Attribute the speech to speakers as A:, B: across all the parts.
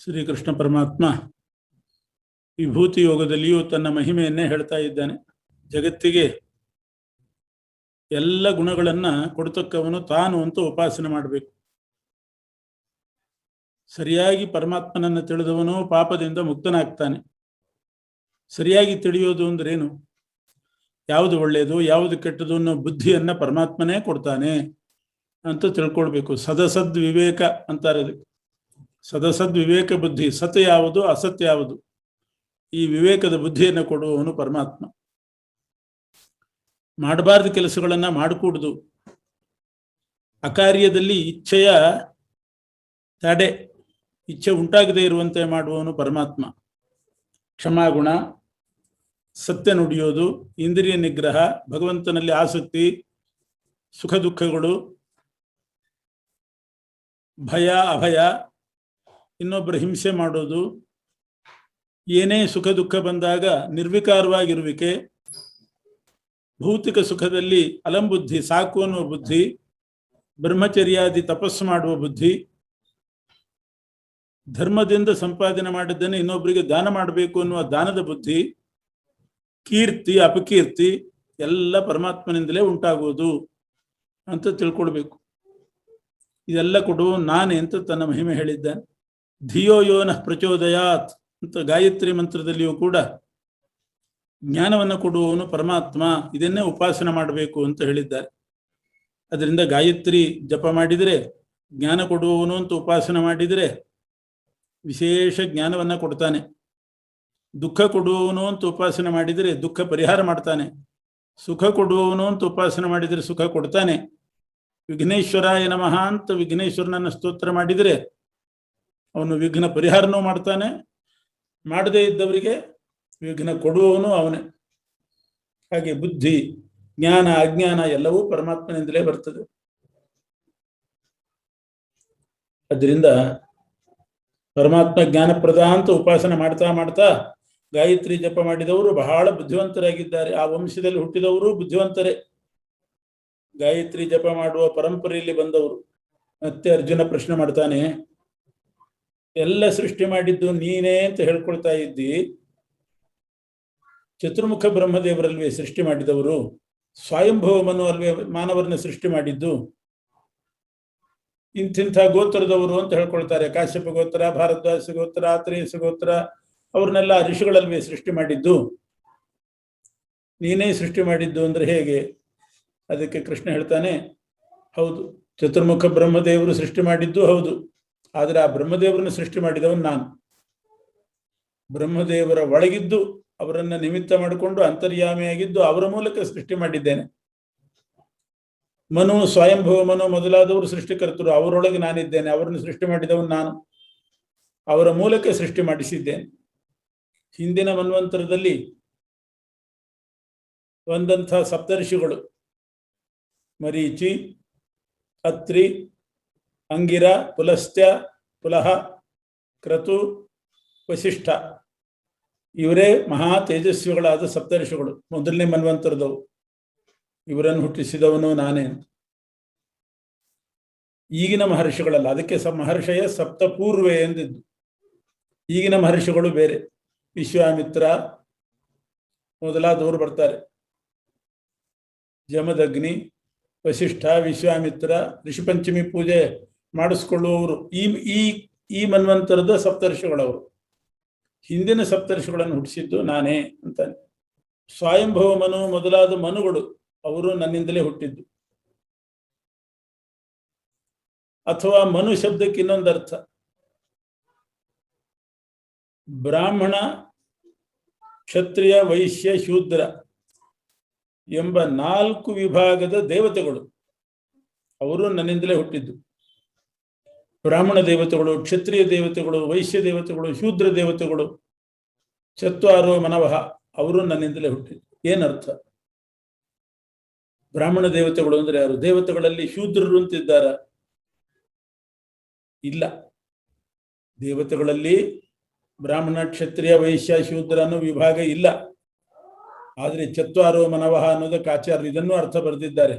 A: ಶ್ರೀಕೃಷ್ಣ ಪರಮಾತ್ಮ ವಿಭೂತಿ ಯೋಗದಲ್ಲಿಯೂ ತನ್ನ ಮಹಿಮೆಯನ್ನೇ ಹೇಳ್ತಾ ಇದ್ದಾನೆ. ಜಗತ್ತಿಗೆ ಎಲ್ಲ ಗುಣಗಳನ್ನು ಕೊಡ್ತಕ್ಕವನು ತಾನು ಅಂತ ಉಪಾಸನೆ ಮಾಡಬೇಕು. ಸರಿಯಾಗಿ ಪರಮಾತ್ಮನನ್ನು ತಿಳಿದವನು ಪಾಪದಿಂದ ಮುಕ್ತನಾಗ್ತಾನೆ. ಸರಿಯಾಗಿ ತಿಳಿಯೋದು ಅಂದ್ರೇನು, ಯಾವುದು ಒಳ್ಳೆಯದು ಯಾವುದು ಕೆಟ್ಟದು ಅನ್ನೋ ಬುದ್ಧಿಯನ್ನು ಪರಮಾತ್ಮನೇ ಕೊಡ್ತಾನೆ ಅಂತ ತಿಳ್ಕೊಳ್ಬೇಕು. ಸದಸದ್ ವಿವೇಕ ಅಂತಾರೆ ಅದಕ್ಕೆ. ಸದಸದ್ ವಿವೇಕ ಬುದ್ಧಿ, ಸತ್ ಯಾವುದು ಅಸತ್ಯ ಯಾವುದು, ಈ ವಿವೇಕದ ಬುದ್ಧಿಯನ್ನು ಕೊಡುವವನು ಪರಮಾತ್ಮ. ಮಾಡಬಾರ್ದು ಕೆಲಸಗಳನ್ನು ಮಾಡಿಕೂಡ್ದು, ಅಕಾರ್ಯದಲ್ಲಿ ಇಚ್ಛೆಯ ತಡೆ, ಇಚ್ಛೆ ಉಂಟಾಗದೇ ಇರುವಂತೆ ಮಾಡುವವನು ಪರಮಾತ್ಮ. ಕ್ಷಮಾಗುಣ, ಸತ್ಯ ನುಡಿಯೋದು, ಇಂದ್ರಿಯ ನಿಗ್ರಹ, ಭಗವಂತನಲ್ಲಿ ಆಸಕ್ತಿ, ಸುಖ ದುಃಖಗಳು, ಭಯ ಅಭಯ, ಇನ್ನೊಬ್ಬರ ಹಿಂಸೆ ಮಾಡೋದು, ಏನೇ ಸುಖ ದುಃಖ ಬಂದಾಗ ನಿರ್ವಿಕಾರವಾಗಿರುವಿಕೆ, ಭೌತಿಕ ಸುಖದಲ್ಲಿ ಅಲಂಬುದ್ಧಿ, ಸಾಕು ಅನ್ನುವ ಬುದ್ಧಿ, ಬ್ರಹ್ಮಚರ್ಯಾದಿ ತಪಸ್ಸು ಮಾಡುವ ಬುದ್ಧಿ, ಧರ್ಮದಿಂದ ಸಂಪಾದನೆ ಮಾಡಿದ್ದನ್ನು ಇನ್ನೊಬ್ಬರಿಗೆ ದಾನ ಮಾಡಬೇಕು ಅನ್ನುವ ದಾನದ ಬುದ್ಧಿ, ಕೀರ್ತಿ ಅಪಕೀರ್ತಿ ಎಲ್ಲ ಪರಮಾತ್ಮನಿಂದಲೇ ಉಂಟಾಗುವುದು ಅಂತ ತಿಳ್ಕೊಳ್ಬೇಕು. ಇದೆಲ್ಲ ಕೊಡುವ ನಾನೇ ಅಂತ ತನ್ನ ಮಹಿಮೆ ಹೇಳಿದ್ದಾನೆ. ಧಿಯೋ ಯೋ ನಃ ಪ್ರಚೋದಯಾತ್ ಅಂತ ಗಾಯತ್ರಿ ಮಂತ್ರದಲ್ಲಿಯೂ ಕೂಡ ಜ್ಞಾನವನ್ನು ಕೊಡುವವನು ಪರಮಾತ್ಮ, ಇದನ್ನೇ ಉಪಾಸನೆ ಮಾಡಬೇಕು ಅಂತ ಹೇಳಿದ್ದಾರೆ. ಅದರಿಂದ ಗಾಯತ್ರಿ ಜಪ ಮಾಡಿದರೆ, ಜ್ಞಾನ ಕೊಡುವವನು ಅಂತ ಉಪಾಸನೆ ಮಾಡಿದರೆ ವಿಶೇಷ ಜ್ಞಾನವನ್ನು ಕೊಡ್ತಾನೆ. ದುಃಖ ಕೊಡುವವನು ಅಂತ ಉಪಾಸನೆ ಮಾಡಿದರೆ ದುಃಖ ಪರಿಹಾರ ಮಾಡ್ತಾನೆ. ಸುಖ ಕೊಡುವವನು ಅಂತ ಉಪಾಸನೆ ಮಾಡಿದರೆ ಸುಖ ಕೊಡ್ತಾನೆ. ವಿಘ್ನೇಶ್ವರಾಯ ನಮಃ ಅಂತ ವಿಘ್ನೇಶ್ವರನನ್ನು ಸ್ತೋತ್ರ ಮಾಡಿದರೆ ಅವನು ವಿಘ್ನ ಪರಿಹಾರನೂ ಮಾಡ್ತಾನೆ, ಮಾಡದೇ ಇದ್ದವರಿಗೆ ವಿಘ್ನ ಕೊಡುವವನು ಅವನೇ. ಹಾಗೆ ಬುದ್ಧಿ, ಜ್ಞಾನ, ಅಜ್ಞಾನ ಎಲ್ಲವೂ ಪರಮಾತ್ಮನಿಂದಲೇ ಬರ್ತದೆ. ಅದರಿಂದ ಪರಮಾತ್ಮ ಜ್ಞಾನಪ್ರದ ಅಂತ ಉಪಾಸನೆ ಮಾಡ್ತಾ ಮಾಡ್ತಾ ಗಾಯತ್ರಿ ಜಪ ಮಾಡಿದವರು ಬಹಳ ಬುದ್ಧಿವಂತರಾಗಿದ್ದಾರೆ. ಆ ವಂಶದಲ್ಲಿ ಹುಟ್ಟಿದವರು ಬುದ್ಧಿವಂತರೇ, ಗಾಯತ್ರಿ ಜಪ ಮಾಡುವ ಪರಂಪರೆಯಲ್ಲಿ ಬಂದವರು. ಮತ್ತೆ ಅರ್ಜುನ ಪ್ರಶ್ನೆ ಮಾಡ್ತಾನೆ, ಎಲ್ಲ ಸೃಷ್ಟಿ ಮಾಡಿದ್ದು ನೀನೇ ಅಂತ ಹೇಳ್ಕೊಳ್ತಾ ಇದ್ದಿ, ಚತುರ್ಮುಖ ಬ್ರಹ್ಮದೇವರಲ್ವೇ ಸೃಷ್ಟಿ ಮಾಡಿದವರು, ಸ್ವಯಂಭವಮನು ಅಲ್ವೇ ಮಾನವರನ್ನ ಸೃಷ್ಟಿ ಮಾಡಿದ್ದು, ಇಂಥಿಂಥ ಗೋತ್ರದವರು ಅಂತ ಹೇಳ್ಕೊಳ್ತಾರೆ. ಕಾಶ್ಯಪ ಗೋತ್ರ, ಭಾರದ್ವಾಜ ಗೋತ್ರ, ಆತ್ರೇಯಸ ಗೋತ್ರ, ಅವ್ರನ್ನೆಲ್ಲ ಋಷಿಗಳಲ್ವೇ ಸೃಷ್ಟಿ ಮಾಡಿದ್ದು, ನೀನೇ ಸೃಷ್ಟಿ ಮಾಡಿದ್ದು ಅಂದ್ರೆ ಹೇಗೆ? ಅದಕ್ಕೆ ಕೃಷ್ಣ ಹೇಳ್ತಾನೆ, ಹೌದು, ಚತುರ್ಮುಖ ಬ್ರಹ್ಮದೇವರು ಸೃಷ್ಟಿ ಮಾಡಿದ್ದು ಹೌದು, ಆದರೆ ಆ ಬ್ರಹ್ಮದೇವರನ್ನು ಸೃಷ್ಟಿ ಮಾಡಿದವನು ನಾನು. ಬ್ರಹ್ಮದೇವರ ಒಳಗಿದ್ದು ಅವರನ್ನ ನಿಮಿತ್ತ ಮಾಡಿಕೊಂಡು ಅಂತರ್ಯಾಮಿಯಾಗಿದ್ದು ಅವರ ಮೂಲಕ ಸೃಷ್ಟಿ ಮಾಡಿದ್ದೇನೆ. ಮನು, ಸ್ವಯಂಭವ ಮನು ಮೊದಲಾದವರು ಸೃಷ್ಟಿಕರ್ತರು, ಅವರೊಳಗೆ ನಾನಿದ್ದೇನೆ. ಅವರನ್ನು ಸೃಷ್ಟಿ ಮಾಡಿದವನು ನಾನು, ಅವರ ಮೂಲಕ ಸೃಷ್ಟಿ ಮಾಡಿಸಿದ್ದೇನೆ. ಹಿಂದಿನ ಮನ್ವಂತರದಲ್ಲಿ ಒಂದಂಥ ಸಪ್ತರ್ಷಿಗಳು, ಮರೀಚಿ, ಅತ್ರಿ, ಅಂಗಿರ, ಪುಲಸ್ತ್ಯ, ಪುಲಹ, ಕ್ರತು, ವಸಿಷ್ಠ, ಇವರೇ ಮಹಾ ತೇಜಸ್ವಿಗಳಾದ ಸಪ್ತರ್ಷಿಗಳು, ಮೊದಲನೇ ಮನ್ವಂತರದವು. ಇವರನ್ನು ಹುಟ್ಟಿಸಿದವನು ನಾನೇ. ಈಗಿನ ಮಹರ್ಷಿಗಳಲ್ಲ, ಅದಕ್ಕೆ ಮಹರ್ಷಯ ಸಪ್ತಪೂರ್ವೆ ಎಂದಿದ್ದು. ಈಗಿನ ಮಹರ್ಷಿಗಳು ಬೇರೆ, ವಿಶ್ವಾಮಿತ್ರ ಮೊದಲಾದವರು ಬರ್ತಾರೆ. ಜಮದಗ್ನಿ, ವಸಿಷ್ಠ, ವಿಶ್ವಾಮಿತ್ರ, ಋಷಿಪಂಚಮಿ ಪೂಜೆ ಮಾಡಿಸ್ಕೊಳ್ಳುವವರು ಈ ಮನ್ವಂತರದ ಸಪ್ತರ್ಷಿಗಳವರು. ಹಿಂದಿನ ಸಪ್ತರ್ಷಿಗಳನ್ನು ಹುಟ್ಟಿಸಿದ್ದು ನಾನೇ ಅಂತಾನೆ. ಸ್ವಯಂಭವ ಮನು ಮೊದಲಾದ ಮನುಗಳು ಅವರು ನನ್ನಿಂದಲೇ ಹುಟ್ಟಿದ್ದು. ಅಥವಾ ಮನು ಶಬ್ದಕ್ಕೆ ಇನ್ನೊಂದು ಅರ್ಥ, ಬ್ರಾಹ್ಮಣ, ಕ್ಷತ್ರಿಯ, ವೈಶ್ಯ, ಶೂದ್ರ ಎಂಬ 4 ವಿಭಾಗದ ದೇವತೆಗಳು ಅವರು ನನ್ನಿಂದಲೇ ಹುಟ್ಟಿದ್ದು. ಬ್ರಾಹ್ಮಣ ದೇವತೆಗಳು, ಕ್ಷತ್ರಿಯ ದೇವತೆಗಳು, ವೈಶ್ಯ ದೇವತೆಗಳು, ಶೂದ್ರ ದೇವತೆಗಳು, ಚತ್ವಾರೋ ಮನವಃ ಅವರು ನನ್ನಿಂದಲೇ ಹುಟ್ಟಿದ್ದು. ಏನರ್ಥ? ಬ್ರಾಹ್ಮಣ ದೇವತೆಗಳು ಅಂದ್ರೆ ಯಾರು? ದೇವತೆಗಳಲ್ಲಿ ಶೂದ್ರರು ಅಂತಿದ್ದಾರ? ಇಲ್ಲ, ದೇವತೆಗಳಲ್ಲಿ ಬ್ರಾಹ್ಮಣ, ಕ್ಷತ್ರಿಯ, ವೈಶ್ಯ, ಶೂದ್ರ ಅನ್ನೋ ವಿಭಾಗ ಇಲ್ಲ. ಆದರೆ ಚತ್ವಾರೋ ಮನವಃ ಅನ್ನೋದಕ್ಕೆ ಆಚಾರ್ಯರು ಇದನ್ನು ಅರ್ಥ ಬರೆದಿದ್ದಾರೆ.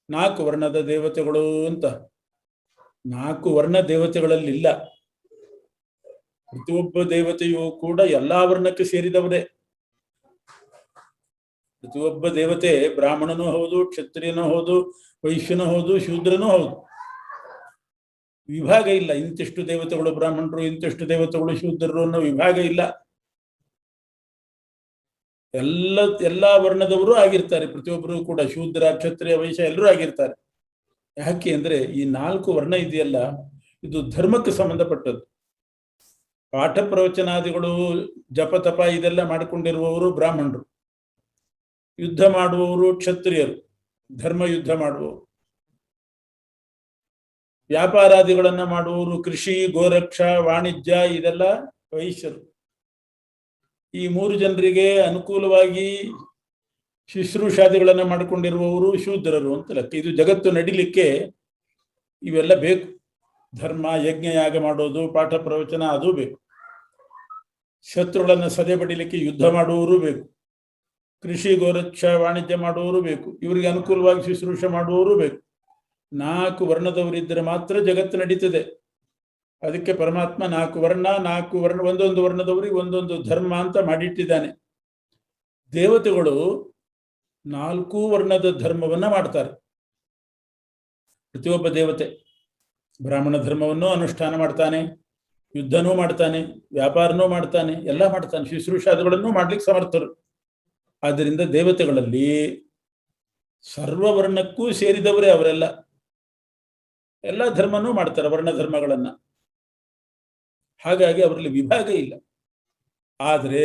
A: 4 ವರ್ಣದ ದೇವತೆಗಳು ಅಂತ. 4 ವರ್ಣ ದೇವತೆಗಳಲ್ಲಿಲ್ಲ. ಪ್ರತಿಯೊಬ್ಬ ದೇವತೆಯೂ ಕೂಡ ಎಲ್ಲಾ ವರ್ಣಕ್ಕೆ ಸೇರಿದವರೇ. ಪ್ರತಿಯೊಬ್ಬ ದೇವತೆ ಬ್ರಾಹ್ಮಣನೂ ಹೌದು, ಕ್ಷತ್ರಿಯನೂ ಹೌದು, ವೈಶ್ಯನೂ ಹೌದು, ಶೂದ್ರನೂ ಹೌದು. ವಿಭಾಗ ಇಲ್ಲ. ಇಂತಿಷ್ಟು ದೇವತೆಗಳು ಬ್ರಾಹ್ಮಣರು, ಇಂತಿಷ್ಟು ದೇವತೆಗಳು ಶೂದ್ರರು ಅನ್ನೋ ವಿಭಾಗ ಇಲ್ಲ. ಎಲ್ಲಾ ವರ್ಣದವರು ಆಗಿರ್ತಾರೆ. ಪ್ರತಿಯೊಬ್ಬರು ಕೂಡ ಶೂದ್ರ, ಕ್ಷತ್ರಿಯ, ವೈಶ್ಯ ಎಲ್ಲರೂ ಆಗಿರ್ತಾರೆ. ಯಾಕೆ ಅಂದ್ರೆ ಈ 4 ವರ್ಣ ಇದೆಯಲ್ಲ, ಇದು ಧರ್ಮಕ್ಕೆ ಸಂಬಂಧಪಟ್ಟದ್ದು. ಪಾಠ ಪ್ರವಚನಾದಿಗಳು, ಜಪ ತಪ ಇದೆಲ್ಲ ಮಾಡಿಕೊಂಡಿರುವವರು ಬ್ರಾಹ್ಮಣರು, ಯುದ್ಧ ಮಾಡುವವರು ಕ್ಷತ್ರಿಯರು, ಧರ್ಮ ಯುದ್ಧ ಮಾಡುವವರು, ವ್ಯಾಪಾರಾದಿಗಳನ್ನ ಮಾಡುವವರು ಕೃಷಿ, ಗೋರಕ್ಷ, ವಾಣಿಜ್ಯ ಇದೆಲ್ಲ ವೈಶ್ಯರು. ಈ 3 ಜನರಿಗೆ ಅನುಕೂಲವಾಗಿ ಶುಶ್ರೂಷಾದಿಗಳನ್ನ ಮಾಡಿಕೊಂಡಿರುವವರು ಶೂದ್ರರು ಅಂತ ಲೆಕ್ಕ. ಇದು ಜಗತ್ತು ನಡಿಲಿಕ್ಕೆ ಇವೆಲ್ಲ ಬೇಕು. ಧರ್ಮ, ಯಜ್ಞ, ಯಾಗ ಮಾಡೋದು, ಪಾಠ ಪ್ರವಚನ ಅದು ಬೇಕು. ಶತ್ರುಗಳನ್ನ ಸದೆ ಬಡಿಲಿಕ್ಕೆ ಯುದ್ಧ ಮಾಡುವವರು ಬೇಕು. ಕೃಷಿ, ಗೋರಕ್ಷ, ವಾಣಿಜ್ಯ ಮಾಡುವವರು ಬೇಕು. ಇವರಿಗೆ ಅನುಕೂಲವಾಗಿ ಶುಶ್ರೂಷೆ ಮಾಡುವವರು ಬೇಕು. 4 ವರ್ಣದವರಿದ್ದರೆ ಮಾತ್ರ ಜಗತ್ತು ನಡೀತದೆ. ಅದಕ್ಕೆ ಪರಮಾತ್ಮ 4 ವರ್ಣ, ಒಂದೊಂದು ವರ್ಣದವರಿಗೆ ಒಂದೊಂದು ಧರ್ಮ ಅಂತ ಮಾಡಿಟ್ಟಿದ್ದಾನೆ. ದೇವತೆಗಳು 4 ವರ್ಣದ ಧರ್ಮವನ್ನ ಮಾಡ್ತಾರೆ. ಪ್ರತಿಯೊಬ್ಬ ದೇವತೆ ಬ್ರಾಹ್ಮಣ ಧರ್ಮವನ್ನು ಅನುಷ್ಠಾನ ಮಾಡ್ತಾನೆ, ಯುದ್ಧನೂ ಮಾಡ್ತಾನೆ, ವ್ಯಾಪಾರನೂ ಮಾಡ್ತಾನೆ, ಎಲ್ಲ ಮಾಡ್ತಾನೆ, ಶುಶ್ರೂಷಾದಿಗಳನ್ನು ಮಾಡ್ಲಿಕ್ಕೆ ಸಮರ್ಥರು. ಆದ್ದರಿಂದ ದೇವತೆಗಳಲ್ಲಿ ಸರ್ವವರ್ಣಕ್ಕೂ ಸೇರಿದವರೇ ಅವರೆಲ್ಲ. ಎಲ್ಲ ಧರ್ಮನೂ ಮಾಡ್ತಾರೆ, ವರ್ಣ ಧರ್ಮಗಳನ್ನ. ಹಾಗಾಗಿ ಅವರಲ್ಲಿ ವಿಭಾಗ ಇಲ್ಲ. ಆದರೆ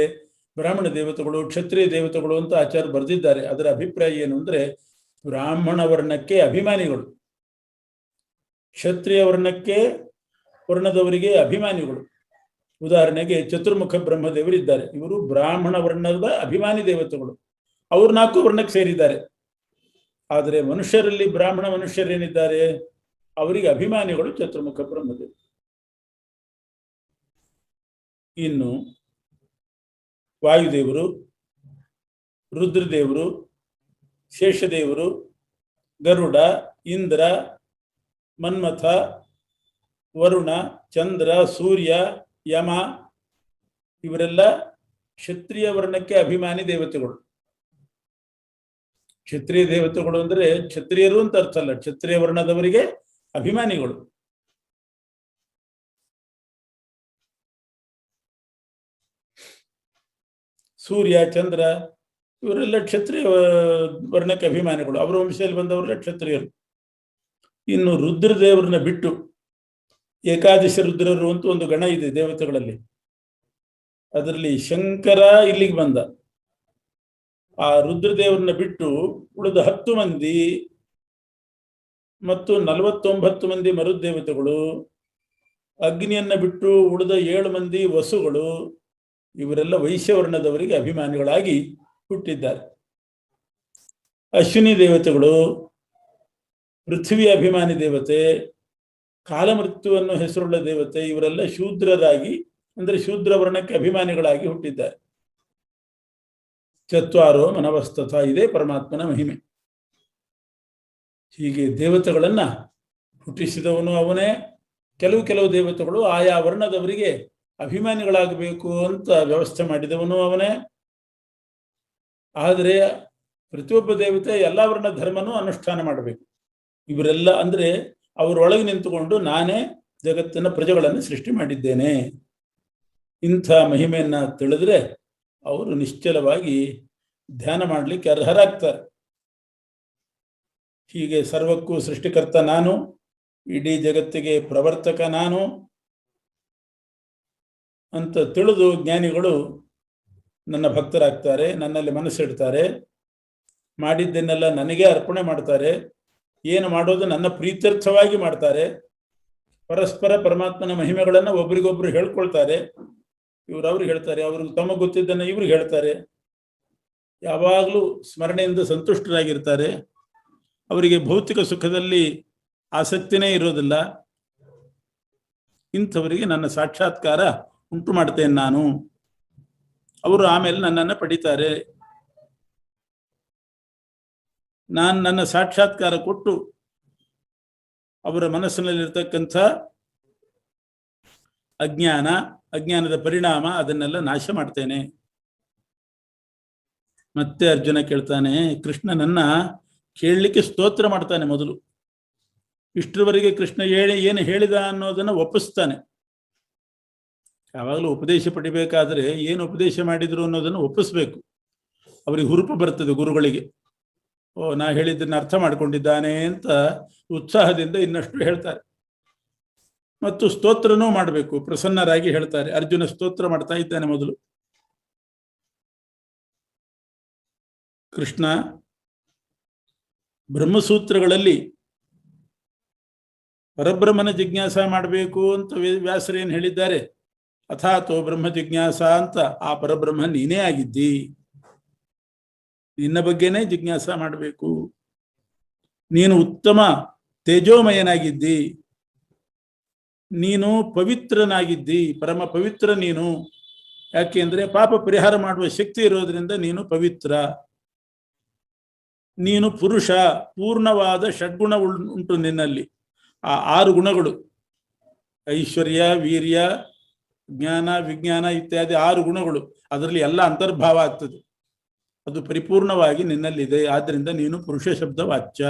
A: ಬ್ರಾಹ್ಮಣ ದೇವತೆಗಳು, ಕ್ಷತ್ರಿಯ ದೇವತೆಗಳು ಅಂತ ಆಚಾರ್ಯ ಬರೆದಿದ್ದಾರೆ. ಅದರ ಅಭಿಪ್ರಾಯ ಏನು ಅಂದ್ರೆ, ಬ್ರಾಹ್ಮಣ ವರ್ಣಕ್ಕೆ ಅಭಿಮಾನಿಗಳು, ಕ್ಷತ್ರಿಯ ವರ್ಣದವರಿಗೆ ಅಭಿಮಾನಿಗಳು. ಉದಾಹರಣೆಗೆ ಚತುರ್ಮುಖ ಬ್ರಹ್ಮದೇವರಿದ್ದಾರೆ. ಇವರು ಬ್ರಾಹ್ಮಣ ವರ್ಣದ ಅಭಿಮಾನಿ ದೇವತೆಗಳು. ಅವರು 4 ವರ್ಣಕ್ಕೆ ಸೇರಿದ್ದಾರೆ. ಆದರೆ ಮನುಷ್ಯರಲ್ಲಿ ಬ್ರಾಹ್ಮಣ ಮನುಷ್ಯರೇನಿದ್ದಾರೆ, ಅವರಿಗೆ ಅಭಿಮಾನಿಗಳು ಚತುರ್ಮುಖ ಬ್ರಹ್ಮದೇವರು. ಇನ್ನು ವಾಯುದೇವರು, ರುದ್ರದೇವರು, ಶೇಷದೇವರು, ಗರುಡ, ಇಂದ್ರ, ಮನ್ಮಥ, ವರುಣ, ಚಂದ್ರ, ಸೂರ್ಯ, ಯಮ ಇವರೆಲ್ಲ ಕ್ಷತ್ರಿಯ ವರ್ಣಕ್ಕೆ ಅಭಿಮಾನಿ ದೇವತೆಗಳು. ಕ್ಷತ್ರಿಯ ದೇವತೆಗಳು ಅಂದ್ರೆ ಕ್ಷತ್ರಿಯರು ಅಂತ ಅರ್ಥ ಅಲ್ಲ, ಕ್ಷತ್ರಿಯ ವರ್ಣದವರಿಗೆ ಅಭಿಮಾನಿಗಳು. ಸೂರ್ಯ, ಚಂದ್ರ ಇವರೆಲ್ಲ ಕ್ಷತ್ರಿಯ ವರ್ಣಕ್ಕೆ ಅಭಿಮಾನಿಗಳು. ಅವರ ವಂಶದಲ್ಲಿ ಬಂದವರೆಲ್ಲ ಕ್ಷತ್ರಿಯರು. ಇನ್ನು ರುದ್ರದೇವರನ್ನ ಬಿಟ್ಟು ಏಕಾದಶ ರುದ್ರರು ಅಂತ ಒಂದು ಗಣ ಇದೆ ದೇವತೆಗಳಲ್ಲಿ. ಅದರಲ್ಲಿ ಶಂಕರ ಇಲ್ಲಿಗೆ ಬಂದ. ಆ ರುದ್ರದೇವರನ್ನ ಬಿಟ್ಟು ಉಳಿದ 10 ಮಂದಿ ಮತ್ತು 49 ಮಂದಿ ಮರುದೇವತೆಗಳು, ಅಗ್ನಿಯನ್ನ ಬಿಟ್ಟು ಉಳಿದ 7 ಮಂದಿ ವಸುಗಳು, ಇವರೆಲ್ಲ ವೈಶ್ಯವರ್ಣದವರಿಗೆ ಅಭಿಮಾನಿಗಳಾಗಿ ಹುಟ್ಟಿದ್ದಾರೆ. ಅಶ್ವಿನಿ ದೇವತೆಗಳು ಪೃಥ್ವಿ ಅಭಿಮಾನಿ ದೇವತೆ, ಕಾಲಮೃತ್ಯುವನ್ನು ಹೆಸರುಳ್ಳ ದೇವತೆ, ಇವರೆಲ್ಲ ಶೂದ್ರರಾಗಿ ಅಂದ್ರೆ ಶೂದ್ರ ವರ್ಣಕ್ಕೆ ಅಭಿಮಾನಿಗಳಾಗಿ ಹುಟ್ಟಿದ್ದಾರೆ. ಚತ್ವಾರೋ ಮನವಸ್ತಥ, ಇದೇ ಪರಮಾತ್ಮನ ಮಹಿಮೆ. ಹೀಗೆ ದೇವತೆಗಳನ್ನ ಹುಟ್ಟಿಸಿದವನು ಅವನೇ. ಕೆಲವು ದೇವತೆಗಳು ಆಯಾ ವರ್ಣದವರಿಗೆ ಅಭಿಮಾನಿಗಳಾಗಬೇಕು ಅಂತ ವ್ಯವಸ್ಥೆ ಮಾಡಿದವನು ಅವನೇ. ಆದರೆ ಪ್ರತಿಯೊಬ್ಬ ದೇವತೆ ಎಲ್ಲ ವರ್ಣ ಧರ್ಮನೂ ಅನುಷ್ಠಾನ ಮಾಡಬೇಕು. ಇವರೆಲ್ಲ ಅಂದ್ರೆ ಅವರೊಳಗೆ ನಿಂತುಕೊಂಡು ನಾನೇ ಜಗತ್ತಿನ ಪ್ರಜೆಗಳನ್ನು ಸೃಷ್ಟಿ ಮಾಡಿದ್ದೇನೆ, ಇಂಥ ಮಹಿಮೆಯನ್ನ ತಿಳಿದ್ರೆ ಅವರು ನಿಶ್ಚಲವಾಗಿ ಧ್ಯಾನ ಮಾಡಲಿಕ್ಕೆ ಅರ್ಹರಾಗ್ತಾರೆ. ಹೀಗೆ ಸರ್ವಕ್ಕೂ ಸೃಷ್ಟಿಕರ್ತ ನಾನು, ಇಡೀ ಜಗತ್ತಿಗೆ ಪ್ರವರ್ತಕ ನಾನು ಅಂತ ತಿಳಿದು ಜ್ಞಾನಿಗಳು ನನ್ನ ಭಕ್ತರಾಗ್ತಾರೆ, ನನ್ನಲ್ಲಿ ಮನಸ್ಸಿಡ್ತಾರೆ, ಮಾಡಿದ್ದನ್ನೆಲ್ಲ ನನಗೆ ಅರ್ಪಣೆ ಮಾಡ್ತಾರೆ, ಏನು ಮಾಡೋದು ನನ್ನ ಪ್ರೀತ್ಯರ್ಥವಾಗಿ ಮಾಡ್ತಾರೆ, ಪರಸ್ಪರ ಪರಮಾತ್ಮನ ಮಹಿಮೆಗಳನ್ನು ಒಬ್ರಿಗೊಬ್ರು ಹೇಳ್ಕೊಳ್ತಾರೆ. ಇವ್ರು ಅವ್ರಿಗೆ ಹೇಳ್ತಾರೆ, ಅವ್ರಿಗೆ ತಮಗೆ ಗೊತ್ತಿದ್ದನ್ನು ಇವ್ರಿಗೆ ಹೇಳ್ತಾರೆ. ಯಾವಾಗಲೂ ಸ್ಮರಣೆಯಿಂದ ಸಂತುಷ್ಟರಾಗಿರ್ತಾರೆ. ಅವರಿಗೆ ಭೌತಿಕ ಸುಖದಲ್ಲಿ ಆಸಕ್ತಿನೇ ಇರೋದಿಲ್ಲ. ಇಂಥವರಿಗೆ ನನ್ನ ಸಾಕ್ಷಾತ್ಕಾರ ಉಂಟು ಮಾಡ್ತೇನೆ ನಾನು. ಅವರು ಆಮೇಲೆ ನನ್ನನ್ನು ಪಡಿತಾರೆ. ನಾನು ನನ್ನ ಸಾಕ್ಷಾತ್ಕಾರ ಕೊಟ್ಟು ಅವರ ಮನಸ್ಸಿನಲ್ಲಿರ್ತಕ್ಕಂಥ ಅಜ್ಞಾನದ ಪರಿಣಾಮ ಅದನ್ನೆಲ್ಲ ನಾಶ ಮಾಡ್ತೇನೆ. ಮತ್ತೆ ಅರ್ಜುನ ಕೇಳ್ತಾನೆ, ಕೃಷ್ಣನನ್ನ ಕೇಳಲಿಕ್ಕೆ ಸ್ತೋತ್ರ ಮಾಡ್ತಾನೆ ಮೊದಲು. ಇಷ್ಟರವರೆಗೆ ಕೃಷ್ಣ ಏನು ಹೇಳಿದ ಅನ್ನೋದನ್ನ ಒಪ್ಪಿಸ್ತಾನೆ. ಯಾವಾಗಲೂ ಉಪದೇಶ ಪಡಿಬೇಕಾದ್ರೆ ಏನು ಉಪದೇಶ ಮಾಡಿದ್ರು ಅನ್ನೋದನ್ನು ಒಪ್ಪಿಸ್ಬೇಕು. ಅವರಿಗೆ ಹುರುಪು ಬರ್ತದೆ ಗುರುಗಳಿಗೆ. ನಾ ಹೇಳಿದ್ದನ್ನ ಅರ್ಥ ಮಾಡ್ಕೊಂಡಿದ್ದಾನೆ ಅಂತ ಉತ್ಸಾಹದಿಂದ ಇನ್ನಷ್ಟು ಹೇಳ್ತಾರೆ. ಮತ್ತು ಸ್ತೋತ್ರನೂ ಮಾಡಬೇಕು, ಪ್ರಸನ್ನರಾಗಿ ಹೇಳ್ತಾರೆ. ಅರ್ಜುನ ಸ್ತೋತ್ರ ಮಾಡ್ತಾ ಇದ್ದಾನೆ ಮೊದಲು. ಕೃಷ್ಣ ಬ್ರಹ್ಮಸೂತ್ರಗಳಲ್ಲಿ ಪರಬ್ರಹ್ಮನ ಜಿಜ್ಞಾಸ ಮಾಡಬೇಕು ಅಂತ ವ್ಯಾಸರೇನು ಹೇಳಿದ್ದಾರೆ, ಅಥಾತೋ ಬ್ರಹ್ಮ ಜಿಜ್ಞಾಸ ಅಂತ. ಆ ಪರಬ್ರಹ್ಮ ನೀನೇ ಆಗಿದ್ದಿ, ನಿನ್ನ ಬಗ್ಗೆನೇ ಜಿಜ್ಞಾಸ ಮಾಡಬೇಕು. ನೀನು ಉತ್ತಮ ತೇಜೋಮಯನಾಗಿದ್ದಿ, ನೀನು ಪವಿತ್ರನಾಗಿದ್ದಿ, ಪರಮ ಪವಿತ್ರ ನೀನು. ಯಾಕೆಂದ್ರೆ ಪಾಪ ಪರಿಹಾರ ಮಾಡುವ ಶಕ್ತಿ ಇರೋದ್ರಿಂದ ನೀನು ಪವಿತ್ರ. ನೀನು ಪುರುಷ, ಪೂರ್ಣವಾದ ಷಡ್ಗುಣ ಉಂಟು ನಿನ್ನಲ್ಲಿ. ಆ 6 ಗುಣಗಳು, ಐಶ್ವರ್ಯ, ವೀರ್ಯ, ಜ್ಞಾನ, ವಿಜ್ಞಾನ ಇತ್ಯಾದಿ 6 ಗುಣಗಳು, ಅದರಲ್ಲಿ ಎಲ್ಲ ಅಂತರ್ಭಾವ ಆಗ್ತದೆ. ಅದು ಪರಿಪೂರ್ಣವಾಗಿ ನಿನ್ನಲ್ಲಿದೆ. ಆದ್ರಿಂದ ನೀನು ಪುರುಷ ಶಬ್ದ ವಾಚ್ಯ.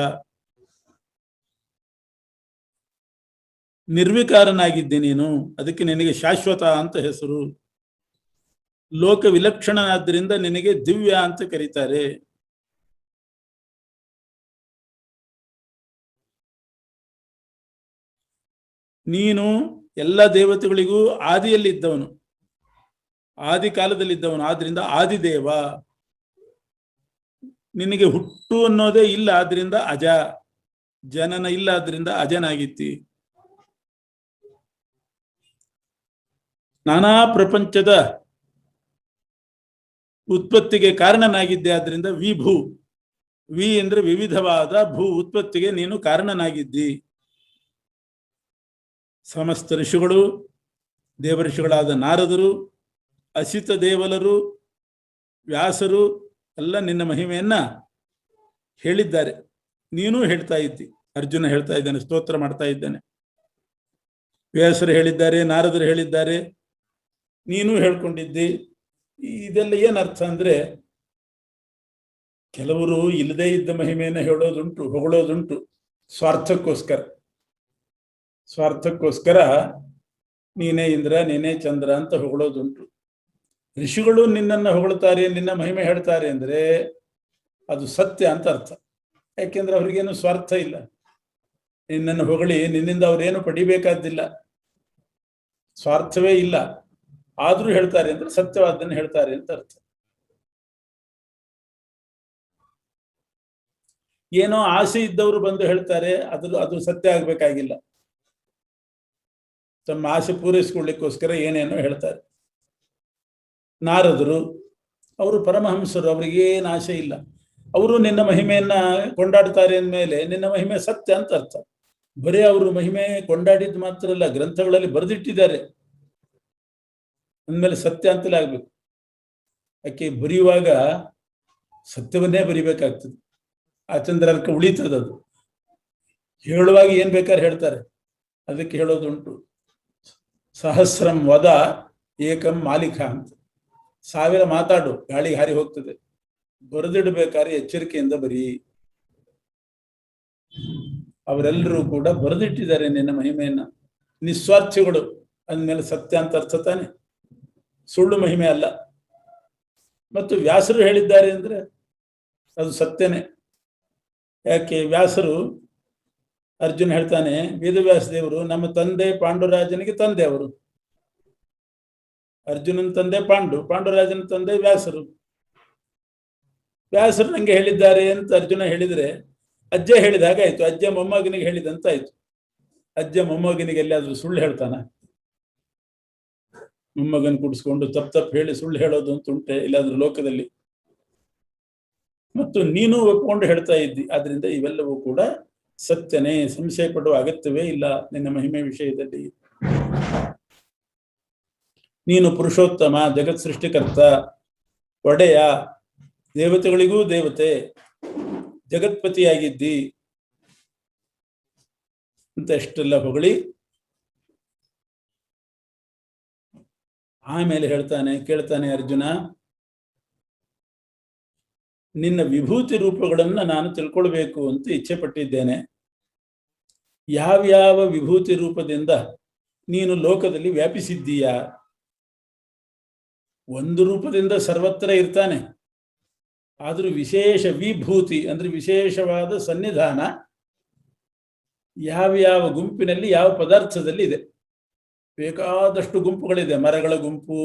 A: ನಿರ್ವಿಕಾರನಾಗಿದ್ದೆ ನೀನು, ಅದಕ್ಕೆ ನಿನಗೆ ಶಾಶ್ವತ ಅಂತ ಹೆಸರು. ಲೋಕ ವಿಲಕ್ಷಣನಾದ್ದರಿಂದ ನಿನಗೆ ದಿವ್ಯ ಅಂತ ಕರೀತಾರೆ. ನೀನು ಎಲ್ಲ ದೇವತೆಗಳಿಗೂ ಆದಿಯಲ್ಲಿದ್ದವನು, ಆದಿ ಕಾಲದಲ್ಲಿದ್ದವನು. ಆದ್ರಿಂದ ಆದಿದೇವ. ನಿನಗೆ ಹುಟ್ಟು ಅನ್ನೋದೇ ಇಲ್ಲ, ಆದ್ರಿಂದ ಅಜ. ಜನನ ಇಲ್ಲ, ಆದ್ರಿಂದ ಅಜನಾಗಿತ್ತಿ. ನಾನಾ ಪ್ರಪಂಚದ ಉತ್ಪತ್ತಿಗೆ ಕಾರಣನಾಗಿದ್ದೆ, ಆದ್ರಿಂದ ವಿಭೂ. ವಿ ಅಂದ್ರೆ ವಿವಿಧವಾದ, ಭೂ ಉತ್ಪತ್ತಿಗೆ ನೀನು ಕಾರಣನಾಗಿದ್ದಿ. ಸಮಸ್ತ ಋಷಿಗಳು, ದೇವಋಷಿಗಳಾದ ನಾರದರು, ಅಸಿತ ದೇವಲರು, ವ್ಯಾಸರು ಎಲ್ಲ ನಿನ್ನ ಮಹಿಮೆಯನ್ನ ಹೇಳಿದ್ದಾರೆ. ನೀನೂ ಹೇಳ್ತಾ ಇದ್ದಿ. ಅರ್ಜುನ ಹೇಳ್ತಾ ಇದ್ದಾನೆ, ಸ್ತೋತ್ರ ಮಾಡ್ತಾ ಇದ್ದಾನೆ. ವ್ಯಾಸರು ಹೇಳಿದ್ದಾರೆ, ನಾರದರು ಹೇಳಿದ್ದಾರೆ, ನೀನೂ ಹೇಳ್ಕೊಂಡಿದ್ದಿ. ಇದೆಲ್ಲ ಏನರ್ಥ ಅಂದ್ರೆ, ಕೆಲವರು ಇಲ್ಲದೇ ಇದ್ದ ಮಹಿಮೆಯನ್ನು ಹೇಳೋದುಂಟು, ಹೊಗಳೋದುಂಟು, ಸ್ವಾರ್ಥಕ್ಕೋಸ್ಕರ ನೀನೇ ಇಂದ್ರ, ನೀನೇ ಚಂದ್ರ ಅಂತ ಹೊಗಳೋದುಂಟು. ಋಷಿಗಳು ನಿನ್ನನ್ನು ಹೊಗಳ್ತಾರೆ, ನಿನ್ನ ಮಹಿಮೆ ಹೇಳ್ತಾರೆ ಅಂದ್ರೆ ಅದು ಸತ್ಯ ಅಂತ ಅರ್ಥ. ಯಾಕೆಂದ್ರೆ ಅವ್ರಿಗೇನು ಸ್ವಾರ್ಥ ಇಲ್ಲ. ನಿನ್ನನ್ನು ಹೊಗಳಿ ನಿನ್ನಿಂದ ಅವ್ರೇನು ಪಡಿಬೇಕಾದ್ದಿಲ್ಲ, ಸ್ವಾರ್ಥವೇ ಇಲ್ಲ. ಆದ್ರೂ ಹೇಳ್ತಾರೆ ಅಂದ್ರೆ ಸತ್ಯವಾದನ್ನು ಹೇಳ್ತಾರೆ ಅಂತ ಅರ್ಥ. ಏನೋ ಆಸೆ ಇದ್ದವರು ಬಂದು ಹೇಳ್ತಾರೆ, ಅದು ಸತ್ಯ ಆಗ್ಬೇಕಾಗಿಲ್ಲ. ತಮ್ಮ ಆಸೆ ಪೂರೈಸ್ಕೊಳ್ಳಿಕ್ಕೋಸ್ಕರ ಏನೇನೋ ಹೇಳ್ತಾರೆ. ನಾರದರು ಅವರು ಪರಮಹಂಸರು, ಅವ್ರಿಗೇನು ಆಸೆ ಇಲ್ಲ. ಅವರು ನಿನ್ನ ಮಹಿಮೆಯನ್ನ ಕೊಂಡಾಡ್ತಾರೆ ಅಂದಮೇಲೆ ನಿನ್ನ ಮಹಿಮೆ ಸತ್ಯ ಅಂತ ಅರ್ಥ. ಬರೀ ಅವರು ಮಹಿಮೆ ಕೊಂಡಾಡಿದ್ದು ಮಾತ್ರ ಅಲ್ಲ, ಗ್ರಂಥಗಳಲ್ಲಿ ಬರೆದಿಟ್ಟಿದ್ದಾರೆ ಅಂದಮೇಲೆ ಸತ್ಯ ಅಂತಲೇ ಆಗ್ಬೇಕು. ಯಾಕೆ ಬರೆಯುವಾಗ ಸತ್ಯವನ್ನೇ ಬರಿಬೇಕಾಗ್ತದೆ, ಆಚಂದ್ರರ್ಕ ಉಳಿತದದು. ಹೇಳುವಾಗ ಏನ್ ಬೇಕಾದ್ರೆ ಹೇಳ್ತಾರೆ, ಅದಕ್ಕೆ ಹೇಳೋದುಂಟು, ಸಹಸ್ರಂ ವದ ಏಕಂ ಮಾಲಿಕ ಅಂತ. 1000 ಮಾತಾಡು, ಗಾಳಿಗೆ ಹಾರಿ ಹೋಗ್ತದೆ. ಬರೆದಿಡ್ಬೇಕಾದ್ರೆ ಎಚ್ಚರಿಕೆಯಿಂದ ಬರೀ. ಅವರೆಲ್ಲರೂ ಕೂಡ ಬರೆದಿಟ್ಟಿದ್ದಾರೆ ನಿನ್ನ ಮಹಿಮೆಯನ್ನ. ನಿಸ್ವಾರ್ಥಿಗಳು ಅಂದ್ಮೇಲೆ ಸತ್ಯ ಅಂತ ಅರ್ಥ ತಾನೆ, ಸುಳ್ಳು ಮಹಿಮೆ ಅಲ್ಲ. ಮತ್ತು ವ್ಯಾಸರು ಹೇಳಿದ್ದಾರೆ ಅಂದ್ರೆ ಅದು ಸತ್ಯನೇ. ಯಾಕೆ ವ್ಯಾಸರು, ಅರ್ಜುನ ಹೇಳ್ತಾನೆ, ವೇದವ್ಯಾಸ ದೇವರು ನಮ್ಮ ತಂದೆ ಪಾಂಡುರಾಜನಿಗೆ ತಂದೆ. ಅವರು ಅರ್ಜುನನ ತಂದೆ ಪಾಂಡುರಾಜನ ತಂದೆ ವ್ಯಾಸರು. ವ್ಯಾಸರು ನಂಗೆ ಹೇಳಿದ್ದಾರೆ ಅಂತ ಅರ್ಜುನ ಹೇಳಿದ್ರೆ ಅಜ್ಜ ಹೇಳಿದ ಹಾಗಾಯ್ತು, ಅಜ್ಜ ಮೊಮ್ಮಗನಿಗೆ ಹೇಳಿದಂತಾಯ್ತು. ಅಜ್ಜ ಮೊಮ್ಮಗನಿಗೆ ಎಲ್ಲಾದ್ರೂ ಸುಳ್ಳು ಹೇಳ್ತಾನ? ಮೊಮ್ಮಗನ್ ಕುಡಿಸ್ಕೊಂಡು ತಪ್ಪು ಹೇಳಿ ಸುಳ್ಳು ಹೇಳೋದು ಅಂತ ಉಂಟೆ ಇಲ್ಲಾದ್ರೂ ಲೋಕದಲ್ಲಿ? ಮತ್ತು ನೀನು ಒಪ್ಕೊಂಡು ಹೇಳ್ತಾ ಇದ್ದಿ. ಆದ್ರಿಂದ ಇವೆಲ್ಲವೂ ಕೂಡ ಸತ್ಯನೇ, ಸಂಶಯ ಪಡುವ ಅಗತ್ಯವೇ ಇಲ್ಲ ನಿನ್ನ ಮಹಿಮೆ ವಿಷಯದಲ್ಲಿ. ನೀನು ಪುರುಷೋತ್ತಮ, ಜಗತ್ ಸೃಷ್ಟಿಕರ್ತ, ಒಡೆಯ, ದೇವತೆಗಳಿಗೂ ದೇವತೆ, ಜಗತ್ಪತಿಯಾಗಿದ್ದಿ ಅಂತ ಎಷ್ಟೆಲ್ಲ ಹೊಗಳಿ ಆಮೇಲೆ ಕೇಳ್ತಾನೆ ಅರ್ಜುನ, ನಿನ್ನ ವಿಭೂತಿ ರೂಪಗಳನ್ನ ನಾನು ತಿಳ್ಕೊಳ್ಬೇಕು ಅಂತ ಇಚ್ಛೆ ಪಟ್ಟಿದ್ದೇನೆ. ಯಾವ್ಯಾವ ವಿಭೂತಿ ರೂಪದಿಂದ ನೀನು ಲೋಕದಲ್ಲಿ ವ್ಯಾಪಿಸಿದ್ದೀಯಾ? ಒಂದು ರೂಪದಿಂದ ಸರ್ವತ್ರ ಇರ್ತಾನೆ, ಆದ್ರೂ ವಿಶೇಷ ವಿಭೂತಿ ಅಂದ್ರೆ ವಿಶೇಷವಾದ ಸನ್ನಿಧಾನ ಯಾವ್ಯಾವ ಗುಂಪಿನಲ್ಲಿ ಯಾವ ಪದಾರ್ಥದಲ್ಲಿ ಇದೆ. ಬೇಕಾದಷ್ಟು ಗುಂಪುಗಳಿದೆ. ಮರಗಳ ಗುಂಪು,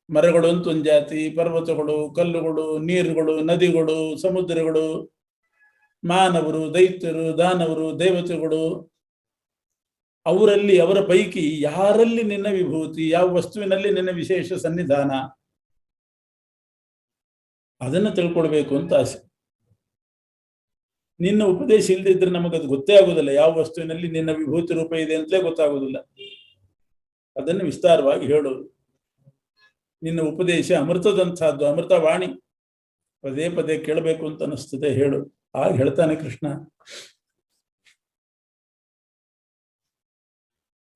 A: ಮರಗಳು ಅಂತ ಒಂದು ಜಾತಿ, ಪರ್ವತಗಳು, ಕಲ್ಲುಗಳು, ನೀರುಗಳು, ನದಿಗಳು, ಸಮುದ್ರಗಳು, ಮಾನವರು, ದೈತ್ಯರು, ದಾನವರು, ದೇವತೆಗಳು. ಅವರ ಪೈಕಿ ಯಾರಲ್ಲಿ ನಿನ್ನ ವಿಭೂತಿ, ಯಾವ ವಸ್ತುವಿನಲ್ಲಿ ನಿನ್ನ ವಿಶೇಷ ಸನ್ನಿಧಾನ, ಅದನ್ನು ತಿಳ್ಕೊಳ್ಬೇಕು ಅಂತ ಆಸೆ. ನಿನ್ನ ಉಪದೇಶ ಇಲ್ಲದಿದ್ರೆ ನಮಗದು ಗೊತ್ತೇ ಆಗುದಿಲ್ಲ. ಯಾವ ವಸ್ತುವಿನಲ್ಲಿ ನಿನ್ನ ವಿಭೂತಿ ರೂಪ ಇದೆ ಅಂತಲೇ ಗೊತ್ತಾಗುದಿಲ್ಲ. ಅದನ್ನು ವಿಸ್ತಾರವಾಗಿ ಹೇಳೋದು. ನಿನ್ನ ಉಪದೇಶ ಅಮೃತದಂತಹದ್ದು, ಅಮೃತವಾಣಿ. ಪದೇ ಪದೇ ಕೇಳಬೇಕು ಅಂತ ಅನಿಸ್ತದೆ, ಹೇಳು. ಆಗ ಹೇಳ್ತಾನೆ ಕೃಷ್ಣ,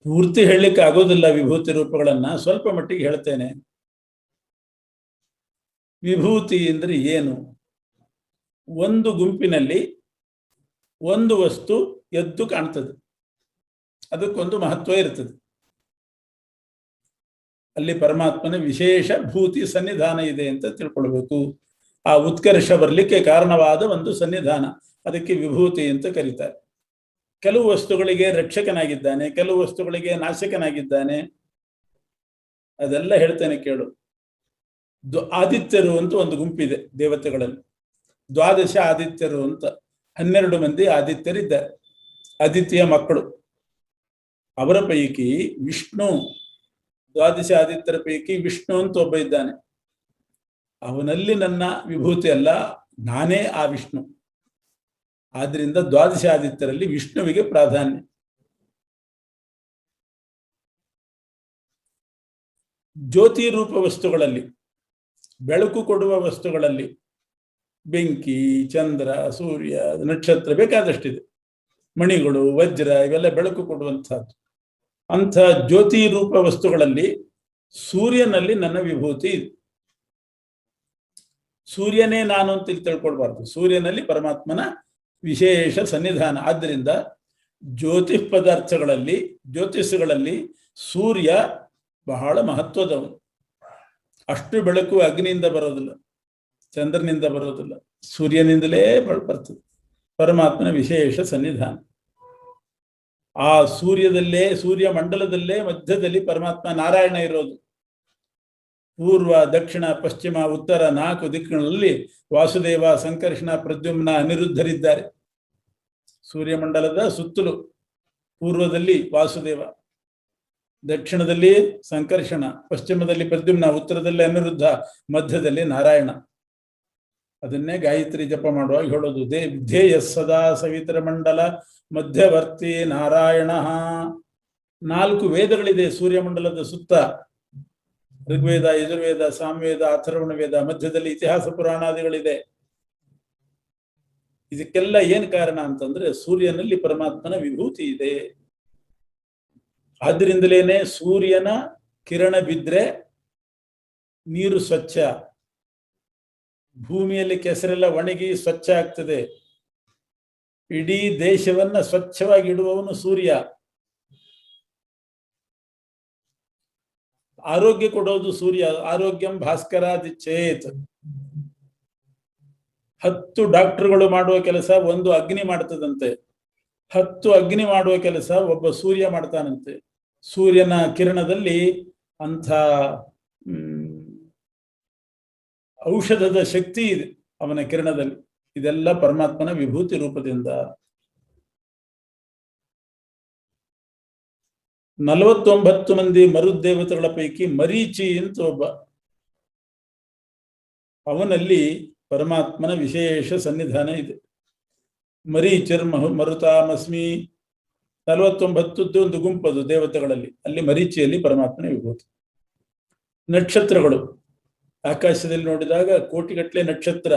A: ಪೂರ್ತಿ ಹೇಳಲಿಕ್ಕೆ ಆಗೋದಿಲ್ಲ ವಿಭೂತಿ ರೂಪಗಳನ್ನ, ಸ್ವಲ್ಪ ಮಟ್ಟಿಗೆ ಹೇಳ್ತೇನೆ. ವಿಭೂತಿ ಅಂದ್ರೆ ಏನು? ಒಂದು ಗುಂಪಿನಲ್ಲಿ ಒಂದು ವಸ್ತು ಎದ್ದು ಕಾಣ್ತದೆ, ಅದಕ್ಕೊಂದು ಮಹತ್ವ ಇರ್ತದೆ. ಅಲ್ಲಿ ಪರಮಾತ್ಮನ ವಿಶೇಷ ಭೂತಿ ಸನ್ನಿಧಾನ ಇದೆ ಅಂತ ತಿಳ್ಕೊಳ್ಬೇಕು. ಆ ಉತ್ಕರ್ಷ ಬರಲಿಕ್ಕೆ ಕಾರಣವಾದ ಒಂದು ಸನ್ನಿಧಾನ, ಅದಕ್ಕೆ ವಿಭೂತಿ ಅಂತ ಕರೀತಾರೆ. ಕೆಲವು ವಸ್ತುಗಳಿಗೆ ರಕ್ಷಕನಾಗಿದ್ದಾನೆ, ಕೆಲವು ವಸ್ತುಗಳಿಗೆ ನಾಶಕನಾಗಿದ್ದಾನೆ. ಅದೆಲ್ಲ ಹೇಳ್ತೇನೆ ಕೇಳು. ಆದಿತ್ಯರು ಅಂತ ಒಂದು ಗುಂಪಿದೆ ದೇವತೆಗಳಲ್ಲಿ. ದ್ವಾದಶ ಆದಿತ್ಯರು ಅಂತ 12 ಮಂದಿ ಆದಿತ್ಯರಿದ್ದಾರೆ, ಆದಿತ್ಯ ಮಕ್ಕಳು. ಅವರ ಪೈಕಿ ವಿಷ್ಣು, ದ್ವಾದಶ ಆದಿತ್ಯರ ಪೈಕಿ ವಿಷ್ಣು ಅಂತ ಒಬ್ಬ ಇದ್ದಾನೆ. ಅವನಲ್ಲಿ ನನ್ನ ವಿಭೂತಿ ಅಲ್ಲ, ನಾನೇ ಆ ವಿಷ್ಣು. ಆದ್ರಿಂದ ದ್ವಾದಶ ಆದಿತ್ಯರಲ್ಲಿ ವಿಷ್ಣುವಿಗೆ ಪ್ರಾಧಾನ್ಯ. ಜ್ಯೋತಿ ರೂಪ ವಸ್ತುಗಳಲ್ಲಿ, ಬೆಳಕು ಕೊಡುವ ವಸ್ತುಗಳಲ್ಲಿ ಬೆಂಕಿ, ಚಂದ್ರ, ಸೂರ್ಯ, ನಕ್ಷತ್ರ ಬೇಕಾದಷ್ಟಿದೆ. ಮಣಿಗಳು, ವಜ್ರ, ಇವೆಲ್ಲ ಬೆಳಕು ಕೊಡುವಂತಹದ್ದು. ಅಂಥ ಜ್ಯೋತಿ ರೂಪ ವಸ್ತುಗಳಲ್ಲಿ ಸೂರ್ಯನಲ್ಲಿ ನನ್ನ ವಿಭೂತಿ ಇದೆ. ಸೂರ್ಯನೇ ನಾನು ಅಂತ ತಿಳ್ಕೊಳ್ಬಾರ್ದು. ಸೂರ್ಯನಲ್ಲಿ ಪರಮಾತ್ಮನ ವಿಶೇಷ ಸನ್ನಿಧಾನ. ಆದ್ದರಿಂದ ಜ್ಯೋತಿಷ್ ಪದಾರ್ಥಗಳಲ್ಲಿ, ಜ್ಯೋತಿಷಗಳಲ್ಲಿ ಸೂರ್ಯ ಬಹಳ ಮಹತ್ವದವನು. ಅಷ್ಟು ಬೆಳಕು ಅಗ್ನಿಯಿಂದ ಬರೋದಿಲ್ಲ, ಚಂದ್ರನಿಂದ ಬರೋದಿಲ್ಲ, ಸೂರ್ಯನಿಂದಲೇ ಬರ್ತದೆ. ಪರಮಾತ್ಮನ ವಿಶೇಷ ಸನ್ನಿಧಾನ. ಆ ಸೂರ್ಯದಲ್ಲೇ, ಸೂರ್ಯ ಮಂಡಲದಲ್ಲೇ ಮಧ್ಯದಲ್ಲಿ ಪರಮಾತ್ಮ ನಾರಾಯಣ ಇರೋದು. ಪೂರ್ವ, ದಕ್ಷಿಣ, ಪಶ್ಚಿಮ, ಉತ್ತರ 4 ದಿಕ್ಕುಗಳಲ್ಲಿ ವಾಸುದೇವ, ಸಂಕರ್ಷಣ, ಪ್ರದ್ಯುಮ್ನ, ಅನಿರುದ್ಧರಿದ್ದಾರೆ. ಸೂರ್ಯಮಂಡಲದ ಸುತ್ತಲೂ ಪೂರ್ವದಲ್ಲಿ ವಾಸುದೇವ, ದಕ್ಷಿಣದಲ್ಲಿ ಸಂಕರ್ಷಣ, ಪಶ್ಚಿಮದಲ್ಲಿ ಪ್ರದ್ಯುಮ್ನ, ಉತ್ತರದಲ್ಲಿ ಅನಿರುದ್ಧ, ಮಧ್ಯದಲ್ಲಿ ನಾರಾಯಣ. ಅದನ್ನೇ ಗಾಯತ್ರಿ ಜಪ ಮಾಡುವಾಗ ಹೇಳೋದು, ಧ್ಯೇಯ ಸದಾ ಸವಿತರ ಮಂಡಲ ಮಧ್ಯವರ್ತಿ ನಾರಾಯಣ. 4 ವೇದಗಳಿದೆ ಸೂರ್ಯಮಂಡಲದ ಸುತ್ತ. ಋಗ್ವೇದ, ಯಜುರ್ವೇದ, ಸಾಮವೇದ, ಅಥರ್ವಣ ವೇದ, ಮಧ್ಯದಲ್ಲಿ ಇತಿಹಾಸ ಪುರಾಣಾದಿಗಳಿದೆ. ಇದಕ್ಕೆಲ್ಲ ಏನ್ ಕಾರಣ ಅಂತಂದ್ರೆ ಸೂರ್ಯನಲ್ಲಿ ಪರಮಾತ್ಮನ ವಿಭೂತಿ ಇದೆ. ಆದ್ರಿಂದಲೇನೆ ಸೂರ್ಯನ ಕಿರಣ ಬಿದ್ರೆ ನೀರು ಸ್ವಚ್ಛ, ಭೂಮಿಯಲ್ಲಿ ಕೆಸರೆಲ್ಲ ಒಣಗಿ ಸ್ವಚ್ಛ ಆಗ್ತದೆ. ಇಡೀ ದೇಶವನ್ನ ಸ್ವಚ್ಛವಾಗಿ ಇಡುವವನು ಸೂರ್ಯ. ಆರೋಗ್ಯ ಕೊಡೋದು ಸೂರ್ಯ. ಆರೋಗ್ಯಂ ಭಾಸ್ಕರಾದಿಚ್ಛೇತ್. 10 ಡಾಕ್ಟರ್ಗಳು ಮಾಡುವ ಕೆಲಸ ಒಂದು ಅಗ್ನಿ ಮಾಡ್ತದಂತೆ. 10 ಅಗ್ನಿ ಮಾಡುವ ಕೆಲಸ ಒಬ್ಬ ಸೂರ್ಯ ಮಾಡ್ತಾನಂತೆ. ಸೂರ್ಯನ ಕಿರಣದಲ್ಲಿ ಅಂಥ ಔಷಧದ ಶಕ್ತಿ ಇದೆ ಅವನ ಕಿರಣದಲ್ಲಿ. ಇದೆಲ್ಲ ಪರಮಾತ್ಮನ ವಿಭೂತಿ ರೂಪದಿಂದ. 49 ಮಂದಿ ಮರುದೇವತೆಗಳ ಪೈಕಿ ಮರೀಚಿ ಅಂತ ಒಬ್ಬ, ಅವನಲ್ಲಿ ಪರಮಾತ್ಮನ ವಿಶೇಷ ಸನ್ನಿಧಾನ ಇದೆ. ಮರೀಚಿರ್ ಮರುತಾಮಸ್ಮಿ 49 ಒಂದು ಗುಂಪದು ದೇವತೆಗಳಲ್ಲಿ. ಅಲ್ಲಿ ಮರೀಚಿಯಲ್ಲಿ ಪರಮಾತ್ಮನ ವಿಭೂತಿ. ನಕ್ಷತ್ರಗಳು, ಆಕಾಶದಲ್ಲಿ ನೋಡಿದಾಗ ಕೋಟಿಗಟ್ಟಲೆ ನಕ್ಷತ್ರ.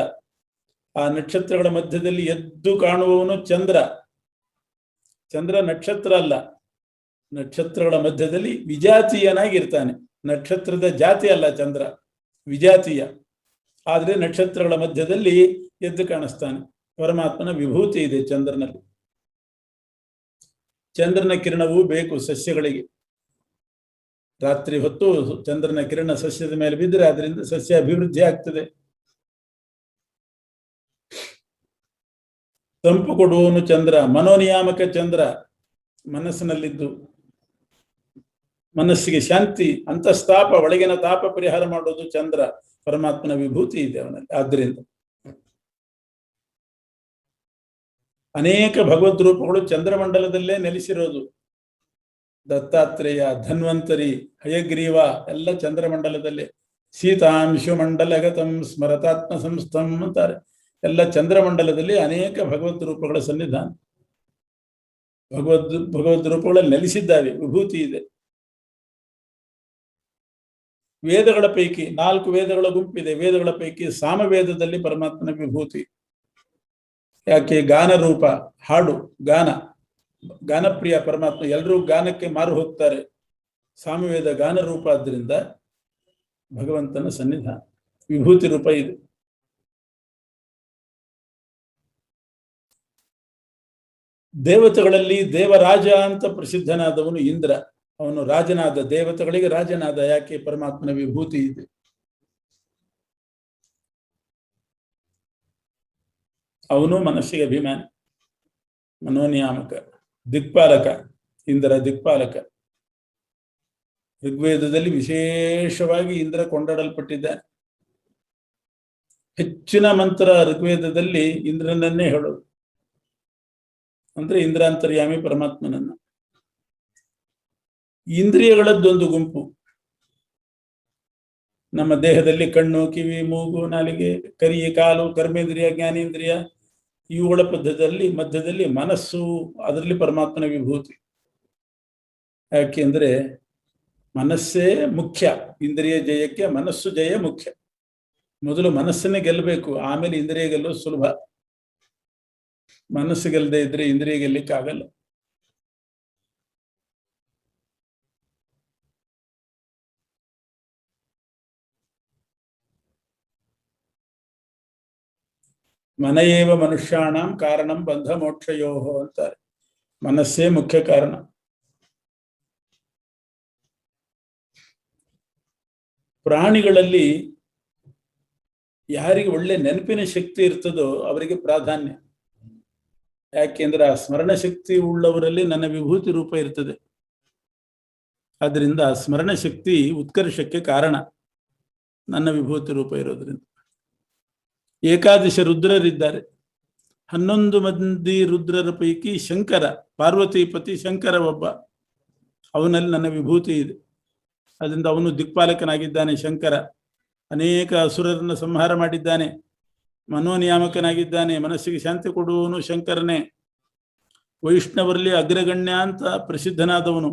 A: ಆ ನಕ್ಷತ್ರಗಳ ಮಧ್ಯದಲ್ಲಿ ಎದ್ದು ಕಾಣುವವನು ಚಂದ್ರ. ಚಂದ್ರ ನಕ್ಷತ್ರ ಅಲ್ಲ, ನಕ್ಷತ್ರಗಳ ಮಧ್ಯದಲ್ಲಿ ವಿಜಾತೀಯನಾಗಿರ್ತಾನೆ. ನಕ್ಷತ್ರದ ಜಾತಿ ಅಲ್ಲ ಚಂದ್ರ, ವಿಜಾತೀಯ. ಆದರೆ ನಕ್ಷತ್ರಗಳ ಮಧ್ಯದಲ್ಲಿ ಎದ್ದು ಕಾಣಿಸ್ತಾನೆ. ಪರಮಾತ್ಮನ ವಿಭೂತಿ ಇದೆ ಚಂದ್ರನಲ್ಲಿ. ಚಂದ್ರನ ಕಿರಣವೂ ಬೇಕು ಸಸ್ಯಗಳಿಗೆ. ರಾತ್ರಿ ಹೊತ್ತು ಚಂದ್ರನ ಕಿರಣ ಸಸ್ಯದ ಮೇಲೆ ಬಿದ್ದರೆ ಅದರಿಂದ ಸಸ್ಯ ಅಭಿವೃದ್ಧಿ ಆಗ್ತದೆ. ತಂಪು ಕೊಡುವವನು ಚಂದ್ರ, ಮನೋನಿಯಾಮಕ ಚಂದ್ರ. ಮನಸ್ಸಿನಲ್ಲಿದ್ದು ಮನಸ್ಸಿಗೆ ಶಾಂತಿ, ಅಂತಸ್ತಾಪ, ಒಳಗಿನ ತಾಪ ಪರಿಹಾರ ಮಾಡೋದು ಚಂದ್ರ. ಪರಮಾತ್ಮನ ವಿಭೂತಿ ಇದೆ ಅವನಲ್ಲಿ. ಆದ್ದರಿಂದ ಅನೇಕ ಭಗವದ್ ರೂಪಗಳು ಚಂದ್ರಮಂಡಲದಲ್ಲೇ ನೆಲೆಸಿರೋದು. ದತ್ತಾತ್ರೇಯ, ಧನ್ವಂತರಿ, ಹಯಗ್ರೀವ ಎಲ್ಲ ಚಂದ್ರಮಂಡಲದಲ್ಲೇ. ಸೀತಾಂಶು ಮಂಡಲಗತಂ ಸ್ಮರತಾತ್ಮ ಸಂಸ್ಥಂ ಅಂತಾರೆ. ಎಲ್ಲ ಚಂದ್ರಮಂಡಲದಲ್ಲಿ ಅನೇಕ ಭಗವದ್ ರೂಪಗಳ ಸನ್ನಿಧಾನ. ಭಗವದ್ ರೂಪಗಳಲ್ಲಿ ನೆಲೆಸಿದ್ದಾವೆ, ವಿಭೂತಿ ಇದೆ. ವೇದಗಳ ಪೈಕಿ 4 ವೇದಗಳ ಗುಂಪಿದೆ. ವೇದಗಳ ಪೈಕಿ ಸಾಮವೇದದಲ್ಲಿ ಪರಮಾತ್ಮನ ವಿಭೂತಿ. ಯಾಕೆ? ಗಾನ ರೂಪ, ಹಾಡು, ಗಾನಪ್ರಿಯ ಪರಮಾತ್ಮ. ಎಲ್ಲರೂ ಗಾನಕ್ಕೆ ಮಾರು ಹೋಗ್ತಾರೆ. ಸಾಮವೇದ ಗಾನ ರೂಪ. ಆದ್ದರಿಂದ ಭಗವಂತನ ಸನ್ನಿಧಾನ ವಿಭೂತಿ ರೂಪ ಇದೆ. ದೇವತೆಗಳಲ್ಲಿ ದೇವರಾಜ ಅಂತ ಪ್ರಸಿದ್ಧನಾದವನು ಇಂದ್ರ. ಅವನು ರಾಜನಾದ, ದೇವತೆಗಳಿಗೆ ರಾಜನಾದ. ಯಾಕೆ? ಪರಮಾತ್ಮನ ವಿಭೂತಿ ಇದೆ. ಅವನು ಮನಸ್ಸಿಗೆ ಅಭಿಮಾನಿ, ಮನೋನಿಯಾಮಕ, ದಿಕ್ಪಾಲಕ. ಇಂದ್ರ ದಿಕ್ಪಾಲಕ. ಋಗ್ವೇದದಲ್ಲಿ ವಿಶೇಷವಾಗಿ ಇಂದ್ರ ಕೊಂಡಾಡಲ್ಪಟ್ಟಿದ್ದಾನೆ. ಹೆಚ್ಚಿನ ಮಂತ್ರ ಋಗ್ವೇದದಲ್ಲಿ ಇಂದ್ರನನ್ನೇ ಹೇಳೋದು. ಅಂದ್ರೆ ಇಂದ್ರಾಂತರ್ಯಾಮಿ ಪರಮಾತ್ಮನನ್ನ. ಇಂದ್ರಿಯಗಳದ್ದೊಂದು ಗುಂಪು. ನಮ್ಮ ದೇಹದಲ್ಲಿ ಕಣ್ಣು, ಕಿವಿ, ಮೂಗು, ನಾಲಿಗೆ, ಕರಿ, ಕಾಲು, ಕರ್ಮೇಂದ್ರಿಯ, ಜ್ಞಾನೇಂದ್ರಿಯ, ಇವುಗಳ ಮಧ್ಯದಲ್ಲಿ ಮನಸ್ಸು, ಅದರಲ್ಲಿ ಪರಮಾತ್ಮನ ವಿಭೂತಿ. ಯಾಕೆಂದ್ರೆ ಮನಸ್ಸೇ ಮುಖ್ಯ. ಇಂದ್ರಿಯ ಜಯಕ್ಕೆ ಮನಸ್ಸು ಜಯ ಮುಖ್ಯ. ಮೊದಲು ಮನಸ್ಸನ್ನೇ ಗೆಲ್ಲಬೇಕು, ಆಮೇಲೆ ಇಂದ್ರಿಯ ಗೆಲ್ಲೋದು ಸುಲಭ. ಮನಸ್ಸು ಗೆಲ್ಲದೆ ಇದ್ರೆ ಇಂದ್ರಿಯ ಗೆಲ್ಲಿಕ್ಕಾಗಲ್ಲ. ಮನಯೇವ ಮನುಷ್ಯಾಣಂ ಕಾರಣಂ ಬಂಧ ಮೋಕ್ಷಯೋ ಅಂತಾರೆ. ಮನಸ್ಸೇ ಮುಖ್ಯ ಕಾರಣ. ಪ್ರಾಣಿಗಳಲ್ಲಿ ಯಾರಿಗೆ ಒಳ್ಳೆ ನೆನಪಿನ ಶಕ್ತಿ ಇರ್ತದೋ ಅವರಿಗೆ ಪ್ರಾಧಾನ್ಯ. ಯಾಕೆಂದ್ರೆ ಆ ಸ್ಮರಣ ಶಕ್ತಿ ಉಳ್ಳವರಲ್ಲಿ ನನ್ನ ವಿಭೂತಿ ರೂಪ ಇರ್ತದೆ. ಆದ್ರಿಂದ ಸ್ಮರಣ ಶಕ್ತಿ ಉತ್ಕರ್ಷಕ್ಕೆ ಕಾರಣ ನನ್ನ ವಿಭೂತಿ ರೂಪ ಇರೋದ್ರಿಂದ. ಏಕಾದಶ ರುದ್ರರಿದ್ದಾರೆ. 11 ಮಂದಿ ರುದ್ರರ ಪೈಕಿ ಶಂಕರ, ಪಾರ್ವತೀಪತಿ ಶಂಕರ ಒಬ್ಬ. ಅವನಲ್ಲಿ ನನ್ನ ವಿಭೂತಿ ಇದೆ. ಅದರಿಂದ ಅವನು ದಿಕ್ಪಾಲಕನಾಗಿದ್ದಾನೆ. ಶಂಕರ ಅನೇಕ ಅಸುರರನ್ನು ಸಂಹಾರ ಮಾಡಿದ್ದಾನೆ. ಮನೋನಿಯಾಮಕನಾಗಿದ್ದಾನೆ. ಮನಸ್ಸಿಗೆ ಶಾಂತಿ ಕೊಡುವವನು ಶಂಕರನೇ. ವೈಷ್ಣವರಲ್ಲಿ ಅಗ್ರಗಣ್ಯ ಅಂತ ಪ್ರಸಿದ್ಧನಾದವನು.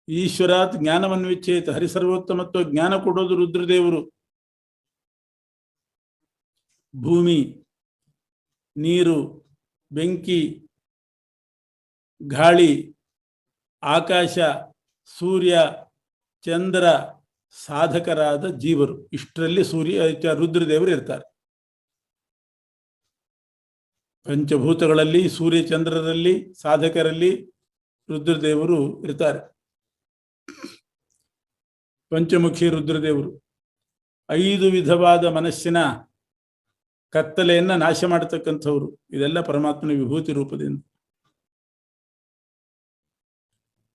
A: ಈಶ್ವರಾತ್ ಜ್ಞಾನವನ್ವಿಚ್ಛೇತ, ಹರಿಸರ್ವೋತ್ತಮತ್ವ ಜ್ಞಾನ ಕೊಡೋದು ರುದ್ರದೇವರು. ಭೂಮಿ, ನೀರು, ಬೆಂಕಿ, ಗಾಳಿ, ಆಕಾಶ, ಸೂರ್ಯ, ಚಂದ್ರ ಸಾಧಕರಾದ ಜೀವರು. ಇಷ್ಟರಲ್ಲಿ ರುದ್ರದೇವರು ಇರ್ತಾರೆ. ಪಂಚಭೂತಗಳಲ್ಲಿ ಸೂರ್ಯ ಚಂದ್ರರಲ್ಲಿ ಸಾಧಕರಲ್ಲಿ ರುದ್ರದೇವರು ಇರ್ತಾರೆ. ಪಂಚಮುಖಿ ರುದ್ರದೇವರು 5 ವಿಧವಾದ ಮನಸ್ಸಿನ ಕತ್ತಲೆಯನ್ನ ನಾಶ ಮಾಡತಕ್ಕಂಥವ್ರು. ಇದೆಲ್ಲ ಪರಮಾತ್ಮನ ವಿಭೂತಿ ರೂಪದಿಂದ.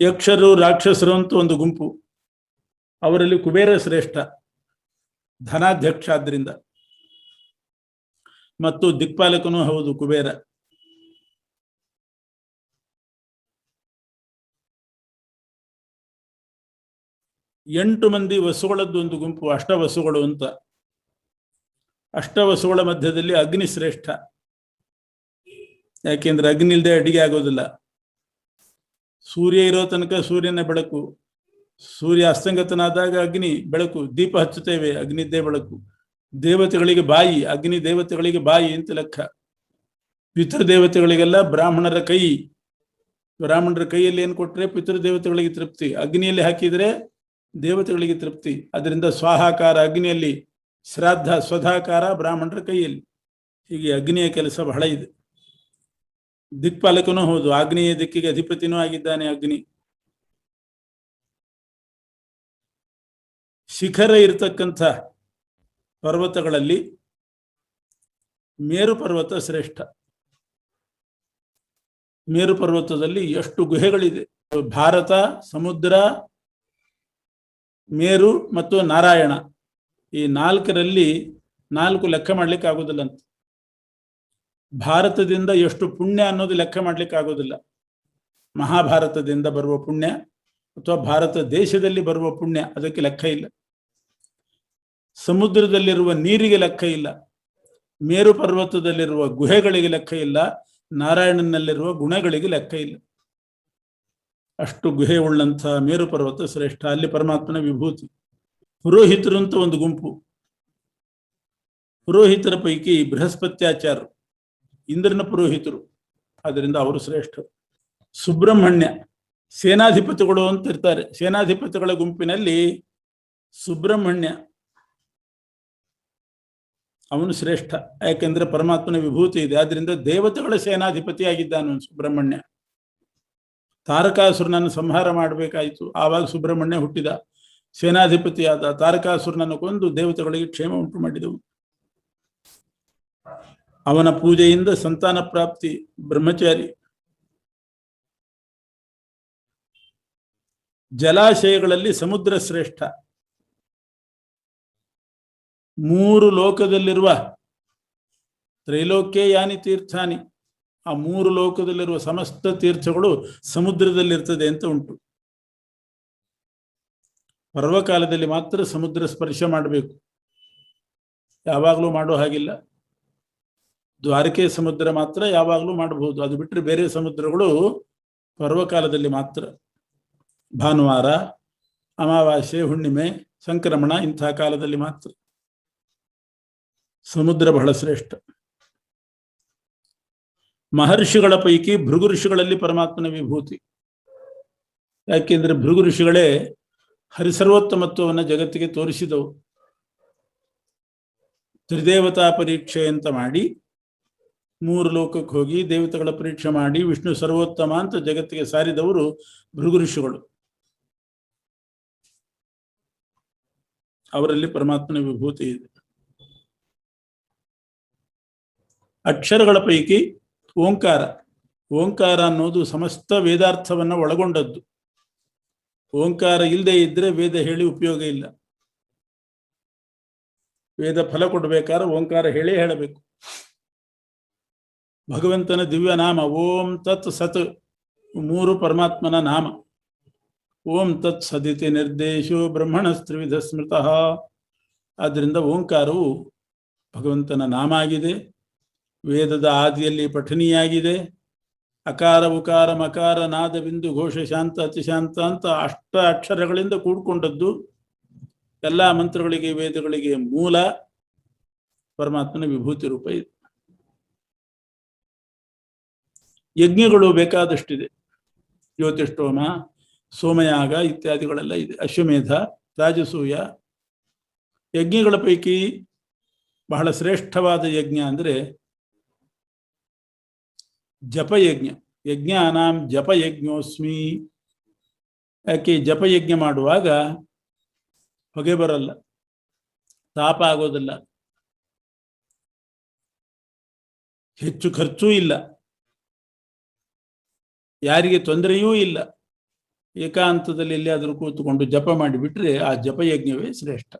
A: ಯಕ್ಷರು, ರಾಕ್ಷಸರು ಅಂತ ಒಂದು ಗುಂಪು. ಅವರಲ್ಲಿ ಕುಬೇರ ಶ್ರೇಷ್ಠ, ಧನಾಧ್ಯಕ್ಷ ಆದ್ರಿಂದ, ಮತ್ತು ದಿಕ್ಪಾಲಕನೂ ಹೌದು ಕುಬೇರ. ಎಂಟು ಮಂದಿ ವಸುಗಳದ್ದು ಒಂದು ಗುಂಪು, ಅಷ್ಟವಸುಗಳು ಅಂತ. ಅಷ್ಟವಸುಗಳ ಮಧ್ಯದಲ್ಲಿ ಅಗ್ನಿ ಶ್ರೇಷ್ಠ. ಯಾಕೆಂದ್ರೆ ಅಗ್ನಿ ಇಲ್ಲದೆ ಅಡಿಗೆ ಆಗೋದಿಲ್ಲ. ಸೂರ್ಯ ಇರೋ ತನಕ ಸೂರ್ಯನ ಬೆಳಕು, ಸೂರ್ಯ ಅಸ್ತಂಗತನಾದಾಗ ಅಗ್ನಿ ಬೆಳಕು. ದೀಪ ಹಚ್ಚುತ್ತೇವೆ, ಅಗ್ನಿದ್ದೇ ಬೆಳಕು. ದೇವತೆಗಳಿಗೆ ಬಾಯಿ, ಅಗ್ನಿ ದೇವತೆಗಳಿಗೆ ಬಾಯಿ ಅಂತ ಲೆಕ್ಕ. ಪಿತೃ ದೇವತೆಗಳಿಗೆಲ್ಲ ಬ್ರಾಹ್ಮಣರ ಕೈ, ಬ್ರಾಹ್ಮಣರ ಕೈಯಲ್ಲಿ ಏನು ಕೊಟ್ಟರೆ ಪಿತೃದೇವತೆಗಳಿಗೆ ತೃಪ್ತಿ, ಅಗ್ನಿಯಲ್ಲಿ ಹಾಕಿದರೆ ದೇವತೆಗಳಿಗೆ ತೃಪ್ತಿ. ಅದರಿಂದ ಸ್ವಾಹಾಕಾರ ಅಗ್ನಿಯಲ್ಲಿ, ಶ್ರಾದ್ದ ಸ್ವಧಾಕಾರ ಬ್ರಾಹ್ಮಣರ ಕೈಯಲ್ಲಿ. ಹೀಗೆ ಅಗ್ನಿಯ ಕೆಲಸ ಬಹಳ ಇದೆ. ದಿಕ್ಪಾಲಕನೂ ಹೌದು, ಆಗ್ನೇಯ ದಿಕ್ಕಿಗೆ ಅಧಿಪತಿನೂ ಆಗಿದ್ದಾನೆ ಅಗ್ನಿ. ಶಿಖರ ಇರತಕ್ಕಂಥ ಪರ್ವತಗಳಲ್ಲಿ ಮೇರು ಪರ್ವತ ಶ್ರೇಷ್ಠ. ಮೇರು ಪರ್ವತದಲ್ಲಿ ಎಷ್ಟು ಗುಹೆಗಳಿದೆ. ಭಾರತ, ಸಮುದ್ರ, ಮೇರು ಮತ್ತು ನಾರಾಯಣ, ಈ ನಾಲ್ಕರಲ್ಲಿ 4 ಲೆಕ್ಕ ಮಾಡ್ಲಿಕ್ಕೆ ಆಗೋದಿಲ್ಲಂತ. ಭಾರತದಿಂದ ಎಷ್ಟು ಪುಣ್ಯ ಅನ್ನೋದು ಲೆಕ್ಕ ಮಾಡ್ಲಿಕ್ಕೆ ಆಗೋದಿಲ್ಲ. ಮಹಾಭಾರತದಿಂದ ಬರುವ ಪುಣ್ಯ ಅಥವಾ ಭಾರತ ದೇಶದಲ್ಲಿ ಬರುವ ಪುಣ್ಯ, ಅದಕ್ಕೆ ಲೆಕ್ಕ ಇಲ್ಲ. ಸಮುದ್ರದಲ್ಲಿರುವ ನೀರಿಗೆ ಲೆಕ್ಕ ಇಲ್ಲ, ಮೇರು ಪರ್ವತದಲ್ಲಿರುವ ಗುಹೆಗಳಿಗೆ ಲೆಕ್ಕ ಇಲ್ಲ, ನಾರಾಯಣನಲ್ಲಿರುವ ಗುಣಗಳಿಗೆ ಲೆಕ್ಕ ಇಲ್ಲ. ಅಷ್ಟು ಗುಹೆ ಉಳ್ಳಂಥ ಮೇರು ಪರ್ವತ ಶ್ರೇಷ್ಠ. ಅಲ್ಲಿ ಪರಮಾತ್ಮನ ವಿಭೂತಿ. ಪುರೋಹಿತರು ಅಂತ ಒಂದು ಗುಂಪು. ಪುರೋಹಿತರ ಪೈಕಿ ಬೃಹಸ್ಪತ್ಯಾಚಾರ್ಯರು ಇಂದ್ರನ ಪುರೋಹಿತರು, ಅದರಿಂದ ಅವರು ಶ್ರೇಷ್ಠರು. ಸುಬ್ರಹ್ಮಣ್ಯ ಸೇನಾಧಿಪತಿಗಳು ಅಂತ ಇರ್ತಾರೆ. ಸೇನಾಧಿಪತಿಗಳ ಗುಂಪಿನಲ್ಲಿ ಸುಬ್ರಹ್ಮಣ್ಯ ಅವನು ಶ್ರೇಷ್ಠ. ಯಾಕೆಂದ್ರೆ ಪರಮಾತ್ಮನ ವಿಭೂತಿ ಇದೆ. ಆದ್ರಿಂದ ದೇವತೆಗಳ ಸೇನಾಧಿಪತಿಯಾಗಿದ್ದಾನು ಸುಬ್ರಹ್ಮಣ್ಯ. ತಾರಕಾಸುರನನ್ನು ಸಂಹಾರ ಮಾಡಬೇಕಾಯಿತು, ಆವಾಗ ಸುಬ್ರಹ್ಮಣ್ಯ ಹುಟ್ಟಿದ. ಸೇನಾಧಿಪತಿಯಾದ ತಾರಕಾಸುರನನ್ನು ಕೊಂದು ದೇವತೆಗಳಿಗೆ ಕ್ಷೇಮ ಉಂಟು ಮಾಡಿದವು. ಅವನ ಪೂಜೆಯಿಂದ ಸಂತಾನ ಪ್ರಾಪ್ತಿ. ಬ್ರಹ್ಮಚಾರಿ. ಜಲಾಶಯಗಳಲ್ಲಿ ಸಮುದ್ರ ಶ್ರೇಷ್ಠ. 3 ಲೋಕದಲ್ಲಿರುವ ತ್ರೈಲೋಕ್ಯ ಯಾನಿ ತೀರ್ಥಾನಿ, ಆ 3 ಲೋಕದಲ್ಲಿರುವ ಸಮಸ್ತ ತೀರ್ಥಗಳು ಸಮುದ್ರದಲ್ಲಿರ್ತದೆ ಅಂತ ಉಂಟು. ಪರ್ವಕಾಲದಲ್ಲಿ ಮಾತ್ರ ಸಮುದ್ರ ಸ್ಪರ್ಶ ಮಾಡಬೇಕು, ಯಾವಾಗಲೂ ಮಾಡೋ ಹಾಗಿಲ್ಲ. ದ್ವಾರಕೆ ಸಮುದ್ರ ಮಾತ್ರ ಯಾವಾಗಲೂ ಮಾಡಬಹುದು, ಅದು ಬಿಟ್ಟರೆ ಬೇರೆ ಸಮುದ್ರಗಳು ಪರ್ವಕಾಲದಲ್ಲಿ ಮಾತ್ರ. ಭಾನುವಾರ, ಅಮಾವಾಸ್ಯೆ, ಹುಣ್ಣಿಮೆ, ಸಂಕ್ರಮಣ ಇಂಥ ಕಾಲದಲ್ಲಿ ಮಾತ್ರ. ಸಮುದ್ರ ಬಹಳ ಶ್ರೇಷ್ಠ. ಮಹರ್ಷಿಗಳ ಪೈಕಿ ಭೃಗು ಋಷಿಗಳಲ್ಲಿ ಪರಮಾತ್ಮನ ವಿಭೂತಿ. ಯಾಕೆಂದ್ರೆ ಭೃಗು ಋಷಿಗಳೇ ಹರಿಸರ್ವೋತ್ತಮತ್ವವನ್ನು ಜಗತ್ತಿಗೆ ತೋರಿಸಿದವು. ತ್ರಿದೇವತಾ ಪರೀಕ್ಷೆ ಅಂತ ಮಾಡಿ 3 ಲೋಕಕ್ಕೆ ಹೋಗಿ ದೇವತೆಗಳ ಪರೀಕ್ಷೆ ಮಾಡಿ ವಿಷ್ಣು ಸರ್ವೋತ್ತಮ ಅಂತ ಜಗತ್ತಿಗೆ ಸಾರಿದವರು ಭೃಗು ಋಷಿಗಳು. ಅವರಲ್ಲಿ ಪರಮಾತ್ಮನ ವಿಭೂತಿ ಇದೆ. ಅಕ್ಷರಗಳ ಪೈಕಿ ಓಂಕಾರ. ಓಂಕಾರ ಅನ್ನೋದು ಸಮಸ್ತ ವೇದಾರ್ಥವನ್ನು ಒಳಗೊಂಡದ್ದು. ಓಂಕಾರ ಇಲ್ಲದೆ ಇದ್ರೆ ವೇದ ಹೇಳಿ ಉಪಯೋಗ ಇಲ್ಲ. ವೇದ ಫಲ ಕೊಡಬೇಕಾದ್ರೆ ಓಂಕಾರ ಹೇಳೇ ಹೇಳಬೇಕು. ಭಗವಂತನ ದಿವ್ಯ ನಾಮ ಓಂ ತತ್ ಸತ್, 3 ಪರಮಾತ್ಮನ ನಾಮ. ಓಂ ತತ್ ಸದಿತಿ ನಿರ್ದೇಶೋ ಬ್ರಹ್ಮಣಸ್ತ್ರಿವಿಧ ಸ್ಮೃತಃ. ಆದ್ದರಿಂದ ಓಂಕಾರವು ಭಗವಂತನ ನಾಮ ಆಗಿದೆ. ವೇದದ ಆದಿಯಲ್ಲಿ ಪಠನೀಯಾಗಿದೆ. ಅಕಾರ ಉಕಾರ ಮಕಾರ ನಾದ ಬಿಂದು ಘೋಷ ಶಾಂತ ಅತಿಶಾಂತ ಅಂತ 8 ಅಕ್ಷರಗಳಿಂದ ಕೂಡ್ಕೊಂಡದ್ದು. ಎಲ್ಲ ಮಂತ್ರಗಳಿಗೆ ವೇದಗಳಿಗೆ ಮೂಲ ಪರಮಾತ್ಮನ ವಿಭೂತಿ ರೂಪ ಇದೆ. ಯಜ್ಞಗಳು ಬೇಕಾದಷ್ಟಿದೆ. ಜ್ಯೋತಿಷ್ಠೋಮ, ಸೋಮಯಾಗ ಇತ್ಯಾದಿಗಳೆಲ್ಲ ಇದೆ. ಅಶ್ವಮೇಧ, ರಾಜಸೂಯ. ಯಜ್ಞಗಳ ಪೈಕಿ ಬಹಳ ಶ್ರೇಷ್ಠವಾದ ಯಜ್ಞ ಅಂದರೆ ಜಪಯಜ್ಞ. ಯಜ್ಞಾನಾಂ ಜಪಯಜ್ಞೋಸ್ಮಿ. ಯಾಕೆ ಜಪಯಜ್ಞ ಮಾಡುವಾಗ ಹೊಗೆ ಬರಲ್ಲ, ತಾಪ ಆಗೋದಿಲ್ಲ, ಹೆಚ್ಚು ಖರ್ಚೂ ಇಲ್ಲ, ಯಾರಿಗೆ ತೊಂದರೆಯೂ ಇಲ್ಲ. ಏಕಾಂತದಲ್ಲಿ ಎಲ್ಲಿಯಾದರೂ ಕೂತುಕೊಂಡು ಜಪ ಮಾಡಿಬಿಟ್ರೆ ಆ ಜಪಯಜ್ಞವೇ ಶ್ರೇಷ್ಠ.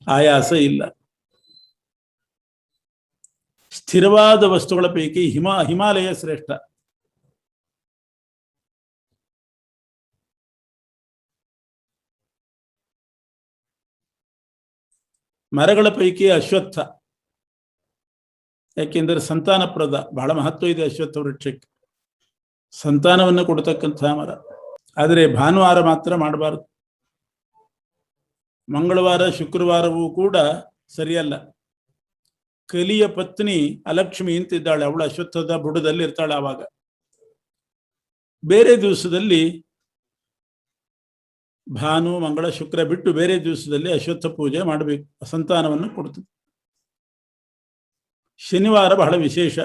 A: ಆಯಾಸ ಇಲ್ಲ. ಸ್ಥಿರವಾದ ವಸ್ತುಗಳ ಪೈಕಿ ಹಿಮಾಲಯ ಶ್ರೇಷ್ಠ. ಮರಗಳ ಪೈಕಿ ಅಶ್ವತ್ಥ. ಯಾಕೆಂದರೆ ಸಂತಾನಪ್ರದ, ಬಹಳ ಮಹತ್ವ ಇದೆ ಅಶ್ವತ್ಥ ವೃಕ್ಷಕ್ಕೆ. ಸಂತಾನವನ್ನು ಕೊಡತಕ್ಕಂಥ ಮರ. ಆದರೆ ಭಾನುವಾರ ಮಾತ್ರ ಮಾಡಬಾರದು. ಮಂಗಳವಾರ ಶುಕ್ರವಾರವೂ ಕೂಡ ಸರಿಯಲ್ಲ. ಕಲಿಯ ಪತ್ನಿ ಅಲಕ್ಷ್ಮಿ ಅಂತಿದ್ದಾಳೆ, ಅವಳು ಅಶ್ವತ್ಥದ ಬುಡದಲ್ಲಿ ಇರ್ತಾಳೆ. ಆವಾಗ ಬೇರೆ ದಿವಸದಲ್ಲಿ ಭಾನು ಮಂಗಳ ಶುಕ್ರ ಬಿಟ್ಟು ಬೇರೆ ದಿವಸದಲ್ಲಿ ಅಶ್ವತ್ಥ ಪೂಜೆ ಮಾಡಬೇಕು, ಸಂತಾನವನ್ನು ಕೊಡ್ತದೆ. ಶನಿವಾರ ಬಹಳ ವಿಶೇಷ,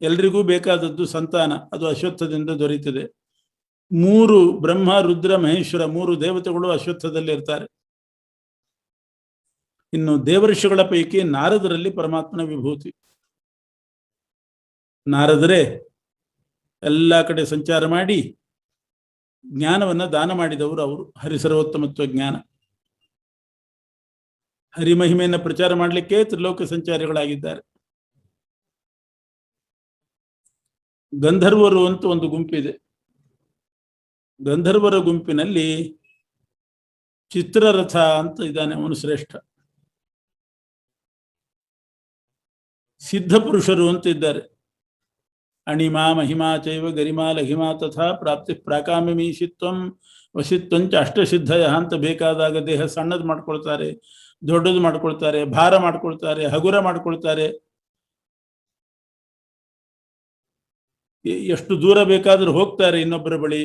A: ಎಲ್ರಿಗೂ ಬೇಕಾದದ್ದು ಸಂತಾನ, ಅದು ಅಶ್ವತ್ಥದಿಂದ ದೊರೆಯುತ್ತದೆ. 3 ಬ್ರಹ್ಮ ರುದ್ರ ಮಹೇಶ್ವರ 3 ದೇವತೆಗಳು ಅಶ್ವತ್ಥದಲ್ಲಿ ಇರ್ತಾರೆ. ಇನ್ನು ದೇವಋಷಿಗಳ ಪೈಕಿ ನಾರದರಲ್ಲಿ ಪರಮಾತ್ಮನ ವಿಭೂತಿ. ನಾರದರೇ ಎಲ್ಲ ಕಡೆ ಸಂಚಾರ ಮಾಡಿ ಜ್ಞಾನವನ್ನ ದಾನ ಮಾಡಿದವರು ಅವರು. ಹರಿಸರ್ವೋತ್ತಮತ್ವ ಜ್ಞಾನ, ಹರಿಮಹಿಮೆಯನ್ನು ಪ್ರಚಾರ ಮಾಡಲಿಕ್ಕೆ ತ್ರಿಲೋಕ ಸಂಚಾರಿಗಳಾಗಿದ್ದಾರೆ. ಗಂಧರ್ವರು ಅಂತ ಒಂದು ಗುಂಪಿದೆ. ಗಂಧರ್ವರ ಗುಂಪಿನಲ್ಲಿ ಚಿತ್ರರಥ ಅಂತ ಇದ್ದಾನೆ, ಅವನು ಶ್ರೇಷ್ಠ. ಸಿದ್ಧ ಪುರುಷರು ಅಂತ ಇದ್ದಾರೆ. ಅಣಿಮಾ ಮಹಿಮಾ ಚೈವ ಗರಿಮಾ ಲಘಿಮಾ ತಥಾ ಪ್ರಾಪ್ತಿ ಪ್ರಾಕಾಮ್ಯಮೀಶಿತ್ವಂ ವಶಿತ್ವಂಚ ಅಷ್ಟಸಿದ್ಧಯ ಅಂತ ಬೇಕಾದಾಗ ದೇಹ ಸಣ್ಣದು ಮಾಡ್ಕೊಳ್ತಾರೆ, ದೊಡ್ಡದು ಮಾಡ್ಕೊಳ್ತಾರೆ, ಭಾರ ಮಾಡ್ಕೊಳ್ತಾರೆ, ಹಗುರ ಮಾಡ್ಕೊಳ್ತಾರೆ. ಎಷ್ಟು ದೂರ ಬೇಕಾದ್ರೂ ಹೋಗ್ತಾರೆ. ಇನ್ನೊಬ್ಬರ ಬಳಿ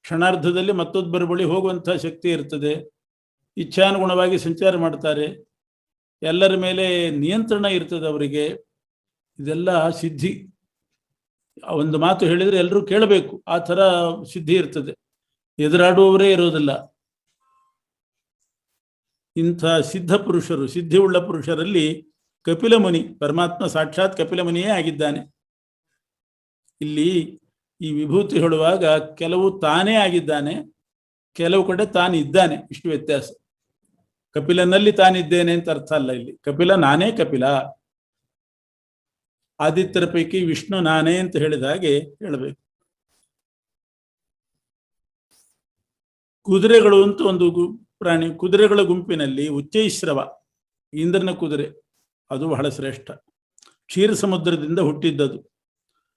A: ಕ್ಷಣಾರ್ಧದಲ್ಲಿ ಮತ್ತೊಬ್ಬರ ಬಳಿ ಹೋಗುವಂತಹ ಶಕ್ತಿ ಇರ್ತದೆ. ಇಚ್ಛಾನುಗುಣವಾಗಿ ಸಂಚಾರ ಮಾಡ್ತಾರೆ. ಎಲ್ಲರ ಮೇಲೆ ನಿಯಂತ್ರಣ ಇರ್ತದೆ ಅವರಿಗೆ. ಇದೆಲ್ಲ ಸಿದ್ಧಿ. ಒಂದು ಮಾತು ಹೇಳಿದ್ರೆ ಎಲ್ಲರೂ ಕೇಳಬೇಕು, ಆ ಥರ ಸಿದ್ಧಿ ಇರ್ತದೆ. ಎದುರಾಡುವವರೇ ಇರೋದಿಲ್ಲ. ಇಂಥ ಸಿದ್ಧ ಪುರುಷರು, ಸಿದ್ಧಿ ಉಳ್ಳ ಪುರುಷರಲ್ಲಿ ಕಪಿಲ ಮುನಿ, ಪರಮಾತ್ಮ ಸಾಕ್ಷಾತ್ ಕಪಿಲ ಮುನಿಯೇ ಆಗಿದ್ದಾನೆ. ಇಲ್ಲಿ ಈ ವಿಭೂತಿ ಹೇಳುವಾಗ ಕೆಲವು ತಾನೇ ಆಗಿದ್ದಾನೆ, ಕೆಲವು ಕಡೆ ತಾನಿದ್ದಾನೆ, ಇಷ್ಟು ವ್ಯತ್ಯಾಸ. ಕಪಿಲನಲ್ಲಿ ತಾನಿದ್ದೇನೆ ಅಂತ ಅರ್ಥ ಅಲ್ಲ. ಇಲ್ಲಿ ಕಪಿಲ ನಾನೇ ಕಪಿಲ, ಆದಿತ್ಯರ ಪೈಕಿ ವಿಷ್ಣು ನಾನೇ ಅಂತ ಹೇಳಿದ ಹಾಗೆ ಹೇಳಬೇಕು. ಕುದುರೆಗಳು ಅಂತ ಒಂದು ಪ್ರಾಣಿ. ಕುದುರೆಗಳ ಗುಂಪಿನಲ್ಲಿ ಉಚ್ಚೈಶ್ರವ, ಇಂದ್ರನ ಕುದುರೆ, ಅದು ಬಹಳ ಶ್ರೇಷ್ಠ. ಕ್ಷೀರ ಸಮುದ್ರದಿಂದ ಹುಟ್ಟಿದ್ದದು,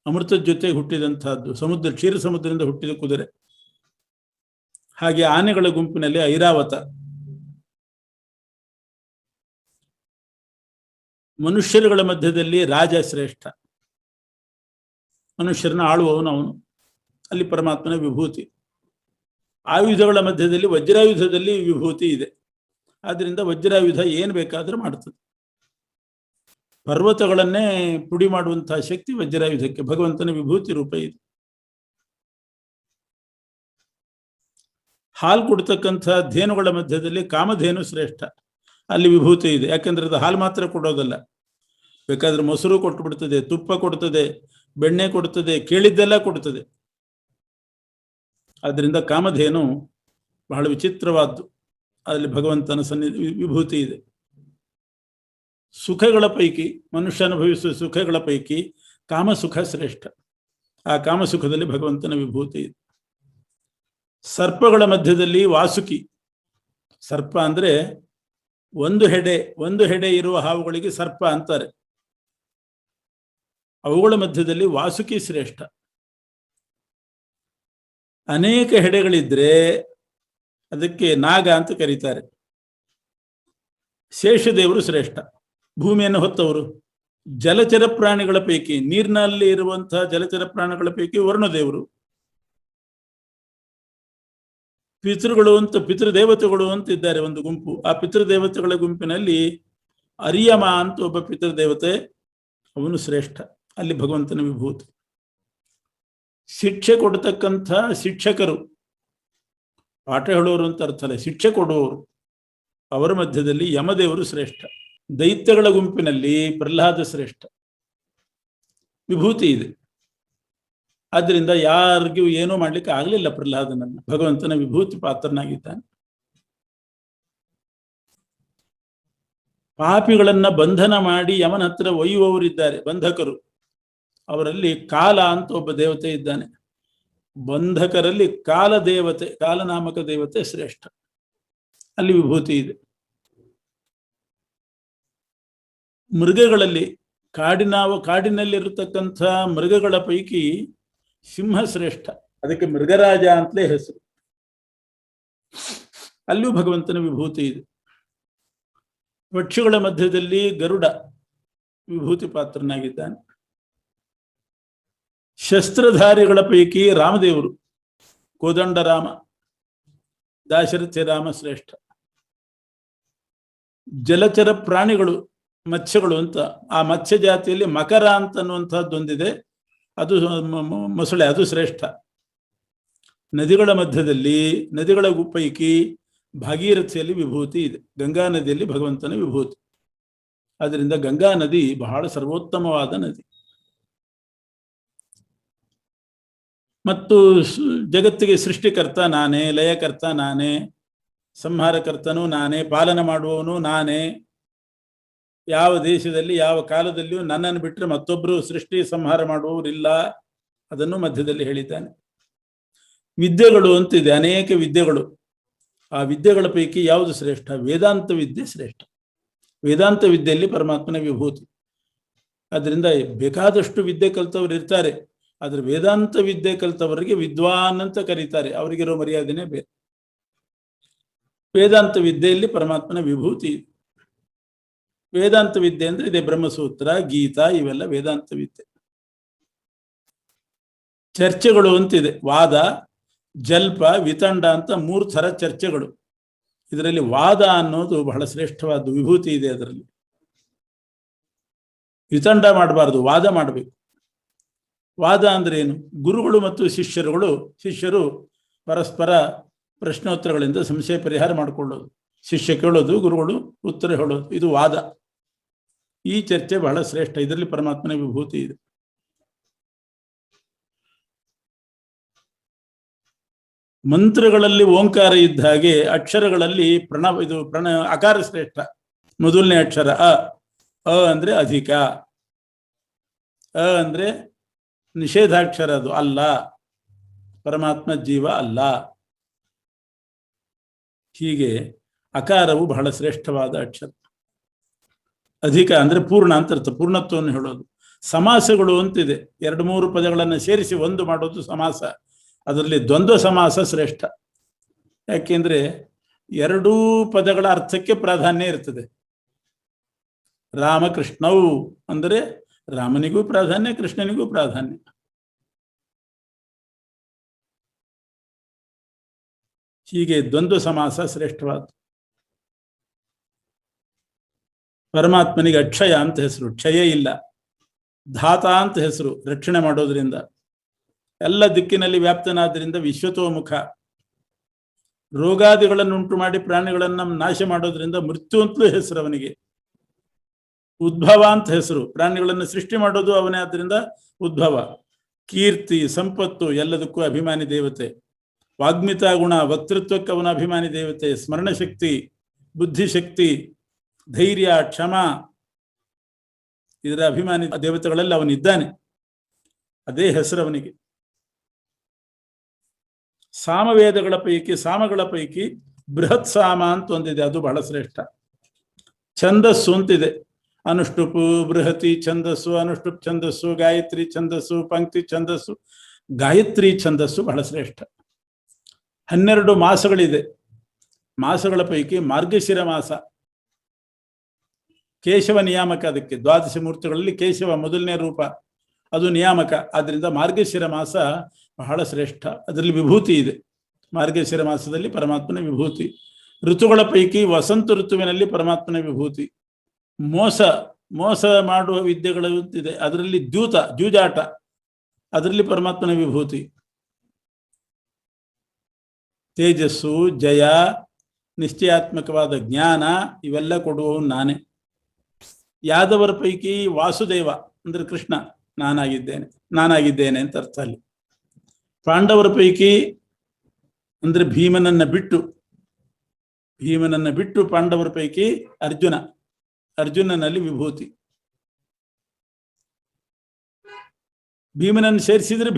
A: ಅಮೃತದ ಜೊತೆಗೆ ಹುಟ್ಟಿದಂತಹದ್ದು. ಕ್ಷೀರ ಸಮುದ್ರದಿಂದ ಹುಟ್ಟಿದ ಕುದುರೆ. ಹಾಗೆ ಆನೆಗಳ ಗುಂಪಿನಲ್ಲಿ ಐರಾವತ. ಮನುಷ್ಯರುಗಳ ಮಧ್ಯದಲ್ಲಿ ರಾಜ ಶ್ರೇಷ್ಠ, ಮನುಷ್ಯರನ್ನ ಆಳುವವನು ಅವನು. ಅಲ್ಲಿ ಪರಮಾತ್ಮನ ವಿಭೂತಿ. ಆಯುಧಗಳ ಮಧ್ಯದಲ್ಲಿ ವಜ್ರಾಯುಧದಲ್ಲಿ ವಿಭೂತಿ ಇದೆ. ಆದ್ರಿಂದ ವಜ್ರಾಯುಧ ಏನು ಬೇಕಾದ್ರೂ ಮಾಡ್ತದೆ. ಪರ್ವತಗಳನ್ನೇ ಪುಡಿ ಮಾಡುವಂತಹ ಶಕ್ತಿ ವಜ್ರಾಯುಧಕ್ಕೆ. ಭಗವಂತನ ವಿಭೂತಿ ರೂಪ ಇದೆ. ಹಾಲು ಕೊಡ್ತಕ್ಕಂಥ ಧೇನುಗಳ ಮಧ್ಯದಲ್ಲಿ ಕಾಮಧೇನು ಶ್ರೇಷ್ಠ. ಅಲ್ಲಿ ವಿಭೂತಿ ಇದೆ. ಯಾಕಂದ್ರೆ ಅದು ಹಾಲು ಮಾತ್ರ ಕೊಡೋದಲ್ಲ, ಬೇಕಾದ್ರೆ ಮೊಸರು ಕೊಟ್ಟು ಬಿಡ್ತದೆ, ತುಪ್ಪ ಕೊಡ್ತದೆ, ಬೆಣ್ಣೆ ಕೊಡ್ತದೆ, ಕೇಳಿದ್ದೆಲ್ಲ ಕೊಡ್ತದೆ. ಆದ್ರಿಂದ ಕಾಮಧೇನು ಬಹಳ ವಿಚಿತ್ರವಾದ್ದು. ಅಲ್ಲಿ ಭಗವಂತನ ವಿಭೂತಿ ಇದೆ. ಸುಖಗಳ ಪೈಕಿ, ಮನುಷ್ಯ ಅನುಭವಿಸುವ ಸುಖಗಳ ಪೈಕಿ ಕಾಮಸುಖ ಶ್ರೇಷ್ಠ. ಆ ಕಾಮಸುಖದಲ್ಲಿ ಭಗವಂತನ ವಿಭೂತಿ ಇದೆ. ಸರ್ಪಗಳ ಮಧ್ಯದಲ್ಲಿ ವಾಸುಕಿ. ಸರ್ಪ ಅಂದ್ರೆ ಒಂದು ಹೆಡೆ ಇರುವ ಹಾವುಗಳಿಗೆ ಸರ್ಪ ಅಂತಾರೆ. ಅವುಗಳ ಮಧ್ಯದಲ್ಲಿ ವಾಸುಕಿ ಶ್ರೇಷ್ಠ. ಅನೇಕ ಹೆಡೆಗಳಿದ್ರೆ ಅದಕ್ಕೆ ನಾಗ ಅಂತ ಕರೀತಾರೆ. ಶೇಷದೇವರು ಶ್ರೇಷ್ಠ, ಭೂಮಿಯನ್ನು ಹೊತ್ತವರು. ಜಲಚರ ಪ್ರಾಣಿಗಳ ಪೈಕಿ, ನೀರಿನಲ್ಲಿ ಇರುವಂತಹ ಜಲಚರ ಪ್ರಾಣಿಗಳ ಪೈಕಿ ವರುಣದೇವರು. ಪಿತೃಗಳು ಅಂತ, ಪಿತೃದೇವತೆಗಳು ಅಂತ ಇದ್ದಾರೆ ಒಂದು ಗುಂಪು. ಆ ಪಿತೃದೇವತೆಗಳ ಗುಂಪಿನಲ್ಲಿ ಅರಿಯಮ ಅಂತ ಒಬ್ಬ ಪಿತೃದೇವತೆ, ಅವನು ಶ್ರೇಷ್ಠ. ಅಲ್ಲಿ ಭಗವಂತನ ವಿಭೂತಿ. ಶಿಕ್ಷೆ ಕೊಡ್ತಕ್ಕಂಥ ಶಿಕ್ಷಕರು, ಪಾಠ ಹೇಳುವವರು ಅಂತ ಅರ್ಥ ಅಲ್ಲ, ಶಿಕ್ಷೆ ಕೊಡುವವರು, ಅವರ ಮಧ್ಯದಲ್ಲಿ ಯಮದೇವರು ಶ್ರೇಷ್ಠ. ದೈತ್ಯಗಳ ಗುಂಪಿನಲ್ಲಿ ಪ್ರಹ್ಲಾದ ಶ್ರೇಷ್ಠ. ವಿಭೂತಿ ಇದೆ. ಆದ್ರಿಂದ ಯಾರಿಗೂ ಏನೂ ಮಾಡ್ಲಿಕ್ಕೆ ಆಗ್ಲಿಲ್ಲ ಪ್ರಹ್ಲಾದನನ್ನ. ಭಗವಂತನ ವಿಭೂತಿ ಪಾತ್ರನಾಗಿದ್ದಾನೆ. ಪಾಪಿಗಳನ್ನ ಬಂಧನ ಮಾಡಿ ಯಮನ ಹತ್ರ ಒಯ್ಯುವವರಿದ್ದಾರೆ, ಬಂಧಕರು. ಅವರಲ್ಲಿ ಕಾಲ ಅಂತ ಒಬ್ಬ ದೇವತೆ ಇದ್ದಾನೆ. ಬಂಧಕರಲ್ಲಿ ಕಾಲ ದೇವತೆ, ಕಾಲನಾಮಕ ದೇವತೆ ಶ್ರೇಷ್ಠ. ಅಲ್ಲಿ ವಿಭೂತಿ ಇದೆ. ಮೃಗಗಳಲ್ಲಿ ಕಾಡಿನಲ್ಲಿರತಕ್ಕಂಥ ಮೃಗಗಳ ಪೈಕಿ ಸಿಂಹ ಶ್ರೇಷ್ಠ. ಅದಕ್ಕೆ ಮೃಗರಾಜ ಅಂತಲೇ ಹೆಸರು. ಅಲ್ಲೂ ಭಗವಂತನ ವಿಭೂತಿ ಇದೆ. ಪಕ್ಷಿಗಳ ಮಧ್ಯದಲ್ಲಿ ಗರುಡ ವಿಭೂತಿ ಪಾತ್ರನಾಗಿದ್ದಾನೆ. ಶಸ್ತ್ರಧಾರಿಗಳ ಪೈಕಿ ರಾಮದೇವರು, ಕೋದಂಡ ರಾಮ, ದಾಶರಥಿ ರಾಮ ಶ್ರೇಷ್ಠ. ಜಲಚರ ಪ್ರಾಣಿಗಳು, ಮತ್ಸ್ಯಗಳು ಅಂತ, ಆ ಮತ್ಸ್ಯ ಜಾತಿಯಲ್ಲಿ ಮಕರ ಅಂತನ್ನುವಂಥದ್ದೊಂದಿದೆ, ಅದು ಮೊಸಳೆ, ಅದು ಶ್ರೇಷ್ಠ. ನದಿಗಳ ಮಧ್ಯದಲ್ಲಿ, ನದಿಗಳ ಪೈಕಿ ಭಾಗೀರಥಿಯಲ್ಲಿ ವಿಭೂತಿ ಇದೆ, ಗಂಗಾ ನದಿಯಲ್ಲಿ ಭಗವಂತನ ವಿಭೂತಿ. ಆದ್ದರಿಂದ ಗಂಗಾ ನದಿ ಬಹಳ ಸರ್ವೋತ್ತಮವಾದ ನದಿ. ಮತ್ತು ಜಗತ್ತಿಗೆ ಸೃಷ್ಟಿಕರ್ತ ನಾನೇ, ಲಯಕರ್ತ ನಾನೇ, ಸಂಹಾರಕರ್ತನೂ ನಾನೇ, ಪಾಲನ ಮಾಡುವವನು ನಾನೇ. ಯಾವ ದೇಶದಲ್ಲಿ ಯಾವ ಕಾಲದಲ್ಲಿಯೂ ನನ್ನನ್ನು ಬಿಟ್ಟರೆ ಮತ್ತೊಬ್ಬರು ಸೃಷ್ಟಿ ಸಂಹಾರ ಮಾಡುವವರಿಲ್ಲ, ಅದನ್ನು ಮಧ್ಯದಲ್ಲಿ ಹೇಳಿದ್ದಾನೆ. ವಿದ್ಯೆಗಳು ಅಂತಿದೆ, ಅನೇಕ ವಿದ್ಯೆಗಳು. ಆ ವಿದ್ಯೆಗಳ ಪೈಕಿ ಯಾವುದು ಶ್ರೇಷ್ಠ? ವೇದಾಂತ ವಿದ್ಯೆ ಶ್ರೇಷ್ಠ. ವೇದಾಂತ ವಿದ್ಯೆಯಲ್ಲಿ ಪರಮಾತ್ಮನ ವಿಭೂತಿ. ಅದರಿಂದ ಬೇಕಾದಷ್ಟು ವಿದ್ಯೆ ಕಲಿತವರು ಇರ್ತಾರೆ, ಆದರೆ ವೇದಾಂತ ವಿದ್ಯೆ ಕಲಿತವರಿಗೆ ವಿದ್ವಾನ್ ಅಂತ ಕರೀತಾರೆ, ಅವರಿಗಿರೋ ಮರ್ಯಾದೆನೇ ಬೇರೆ. ವೇದಾಂತ ವಿದ್ಯೆಯಲ್ಲಿ ಪರಮಾತ್ಮನ ವಿಭೂತಿ ಇದೆ. ವೇದಾಂತ ವಿದ್ಯೆ ಅಂದ್ರೆ ಇದೆ, ಬ್ರಹ್ಮಸೂತ್ರ, ಗೀತಾ, ಇವೆಲ್ಲ ವೇದಾಂತ ವಿದ್ಯೆ. ಚರ್ಚೆಗಳು ಅಂತಿದೆ, ವಾದ, ಜಲ್ಪ, ವಿತಂಡ ಅಂತ 3 ಥರ ಚರ್ಚೆಗಳು. ಇದರಲ್ಲಿ ವಾದ ಅನ್ನೋದು ಬಹಳ ಶ್ರೇಷ್ಠವಾದ ವಿಭೂತಿ ಇದೆ. ಅದರಲ್ಲಿ ವಿತಂಡ ಮಾಡಬಾರ್ದು, ವಾದ ಮಾಡಬೇಕು. ವಾದ ಅಂದ್ರೆ ಏನು? ಗುರುಗಳು ಮತ್ತು ಶಿಷ್ಯರು ಪರಸ್ಪರ ಪ್ರಶ್ನೋತ್ತರಗಳಿಂದ ಸಂಶಯ ಪರಿಹಾರ ಮಾಡಿಕೊಳ್ಳೋದು. ಶಿಷ್ಯ ಕೇಳೋದು, ಗುರುಗಳು ಉತ್ತರ ಹೇಳೋದು, ಇದು ವಾದ. ಈ ಚರ್ಚೆ ಬಹಳ ಶ್ರೇಷ್ಠ. ಇದರಲ್ಲಿ ಪರಮಾತ್ಮನ ವಿಭೂತಿ ಇದೆ. ಮಂತ್ರಗಳಲ್ಲಿ ಓಂಕಾರ ಇದ್ದ ಹಾಗೆ ಅಕ್ಷರಗಳಲ್ಲಿ ಅಕಾರ ಶ್ರೇಷ್ಠ. ಮೊದಲನೇ ಅಕ್ಷರ ಅ. ಅ ಅಂದ್ರೆ ಅಧಿಕ, ಅ ಅಂದ್ರೆ ನಿಷೇಧಾಕ್ಷರ, ಅದು ಅಲ್ಲ, ಪರಮಾತ್ಮ ಜೀವ ಅಲ್ಲ. ಹೀಗೆ ಅಕಾರವು ಬಹಳ ಶ್ರೇಷ್ಠವಾದ ಅಕ್ಷರ. ಅಧಿಕ ಅಂದ್ರೆ ಪೂರ್ಣ ಅಂತ ಅರ್ಥ, ಪೂರ್ಣತ್ವವನ್ನು ಹೇಳೋದು. ಸಮಾಸಗಳು ಅಂತಿದೆ, 2-3 ಪದಗಳನ್ನು ಸೇರಿಸಿ ಒಂದು ಮಾಡೋದು ಸಮಾಸ. ಅದರಲ್ಲಿ ದ್ವಂದ್ವ ಸಮಾಸ ಶ್ರೇಷ್ಠ. ಯಾಕೆಂದ್ರೆ 2 ಪದಗಳ ಅರ್ಥಕ್ಕೆ ಪ್ರಾಧಾನ್ಯ ಇರ್ತದೆ. ರಾಮಕೃಷ್ಣವು ಅಂದರೆ ರಾಮನಿಗೂ ಪ್ರಾಧಾನ್ಯ, ಕೃಷ್ಣನಿಗೂ ಪ್ರಾಧಾನ್ಯ. ಹೀಗೆ ದ್ವಂದ್ವ ಸಮಾಸ ಶ್ರೇಷ್ಠವಾದ. ಪರಮಾತ್ಮನಿಗೆ ಅಕ್ಷಯ ಅಂತ ಹೆಸರು, ಕ್ಷಯ ಇಲ್ಲ. ಧಾತ ಅಂತ ಹೆಸರು, ರಕ್ಷಣೆ ಮಾಡೋದ್ರಿಂದ. ಎಲ್ಲ ದಿಕ್ಕಿನಲ್ಲಿ ವ್ಯಾಪ್ತನಾದ್ರಿಂದ ವಿಶ್ವತೋಮುಖ. ರೋಗಾದಿಗಳನ್ನು ಉಂಟು ಮಾಡಿ ಪ್ರಾಣಿಗಳನ್ನು ನಾಶ ಮಾಡೋದ್ರಿಂದ ಮೃತ್ಯು ಅಂತಲೂ ಹೆಸರು ಅವನಿಗೆ. ಉದ್ಭವ ಅಂತ ಹೆಸರು, ಪ್ರಾಣಿಗಳನ್ನು ಸೃಷ್ಟಿ ಮಾಡೋದು ಅವನೇ, ಆದ್ರಿಂದ ಉದ್ಭವ. ಕೀರ್ತಿ, ಸಂಪತ್ತು, ಎಲ್ಲದಕ್ಕೂ ಅಭಿಮಾನಿ ದೇವತೆ. ವಾಗ್ಮಿತಾ ಗುಣ, ವಕ್ತೃತ್ವಕ್ಕೆ ಅವನ ಅಭಿಮಾನಿ ದೇವತೆ. ಸ್ಮರಣಶಕ್ತಿ, ಬುದ್ಧಿಶಕ್ತಿ, ಧೈರ್ಯ, ಕ್ಷಮ, ಇದರ ಅಭಿಮಾನಿ ದೇವತೆಗಳೆಲ್ಲ ಅವನಿದ್ದಾನೆ. ಅದೇ ಹೆಸರು ಅವನಿಗೆ. ಸಾಮಗಳ ಪೈಕಿ ಬೃಹತ್ ಸಾಮ ಅಂತ ಒಂದಿದೆ, ಅದು ಬಹಳ ಶ್ರೇಷ್ಠ. ಛಂದಸ್ಸು ಅಂತಿದೆ, ಅನುಷ್ಠುಪು, ಬೃಹತಿ ಛಂದಸ್ಸು, ಅನುಷ್ಠುಪ್ ಛಂದಸ್ಸು, ಗಾಯತ್ರಿ ಛಂದಸ್ಸು, ಪಂಕ್ತಿ ಛಂದಸ್ಸು. ಗಾಯತ್ರಿ ಛಂದಸ್ಸು ಬಹಳ ಶ್ರೇಷ್ಠ. 12 ಮಾಸಗಳಿದೆ. ಮಾಸಗಳ ಪೈಕಿ ಮಾರ್ಗಶಿರ ಮಾಸ ಕೇಶವ ನಿಯಾಮಕ. ಅದಕ್ಕೆ 12 ಮೂರ್ತಿಗಳಲ್ಲಿ ಕೇಶವ ಮೊದಲನೇ ರೂಪ, ಅದು ನಿಯಾಮಕ. ಆದ್ರಿಂದ ಮಾರ್ಗಶಿರ ಮಾಸ ಬಹಳ ಶ್ರೇಷ್ಠ. ಅದರಲ್ಲಿ ವಿಭೂತಿ ಇದೆ. ಮಾರ್ಗಶಿರ ಮಾಸದಲ್ಲಿ ಪರಮಾತ್ಮನ ವಿಭೂತಿ. ಋತುಗಳ ಪೈಕಿ ವಸಂತ ಋತುವಿನಲ್ಲಿ ಪರಮಾತ್ಮನ ವಿಭೂತಿ. ಮೋಸ ಮಾಡುವ ವಿದ್ಯೆಗಳು ಇದೆ, ಅದರಲ್ಲಿ ಜೂಜಾಟ, ಅದರಲ್ಲಿ ಪರಮಾತ್ಮನ ವಿಭೂತಿ. ತೇಜಸ್ಸು, ಜಯ, ನಿಶ್ಚಯಾತ್ಮಕವಾದ ಜ್ಞಾನ, ಇವೆಲ್ಲ ಕೊಡುವವನು ನಾನೇ. ಯಾದವರ ಪೈಕಿ ವಾಸುದೇವ ಅಂದ್ರೆ ಕೃಷ್ಣ ನಾನಾಗಿದ್ದೇನೆ ಅಂತ ಅರ್ಥ ಅಲ್ಲಿ. ಪಾಂಡವರ ಪೈಕಿ ಅಂದ್ರೆ ಭೀಮನನ್ನ ಬಿಟ್ಟು ಪಾಂಡವರ ಪೈಕಿ ಅರ್ಜುನನಲ್ಲಿ ವಿಭೂತಿ. ಭೀಮನನ್ನು ಸೇರಿಸಿದ್ರೆ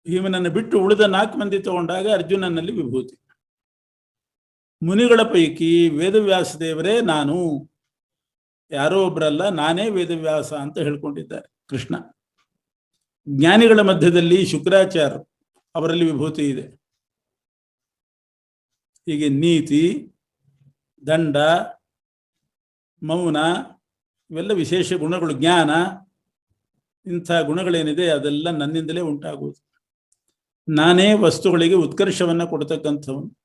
A: ಭೀಮನನ್ನು ಬಿಟ್ಟು ಉಳಿದ 4 ಮಂದಿ ತಗೊಂಡಾಗ ಅರ್ಜುನನಲ್ಲಿ ವಿಭೂತಿ. ಮುನಿಗಳ ಪೈಕಿ ವೇದವ್ಯಾಸ ದೇವರೇ ನಾನು, ಯಾರೋ ಒಬ್ಬರಲ್ಲ, ನಾನೇ ವೇದವ್ಯಾಸ ಅಂತ ಹೇಳ್ಕೊಂಡಿದ್ದಾರೆ ಕೃಷ್ಣ. ಜ್ಞಾನಿಗಳ ಮಧ್ಯದಲ್ಲಿ ಶುಕ್ರಾಚಾರ್ಯರು, ಅವರಲ್ಲಿ ವಿಭೂತಿ ಇದೆ. ಹೀಗೆ ನೀತಿ, ದಂಡ, ಮೌನ, ಇವೆಲ್ಲ ವಿಶೇಷ ಗುಣಗಳು. ಜ್ಞಾನ, ಇಂಥ ಗುಣಗಳೇನಿದೆ ಅದೆಲ್ಲ ನನ್ನಿಂದಲೇ ಉಂಟಾಗುವುದು. ನಾನೇ ವಸ್ತುಗಳಿಗೆ ಉತ್ಕರ್ಷವನ್ನು ಕೊಡ್ತಕ್ಕಂಥವನು.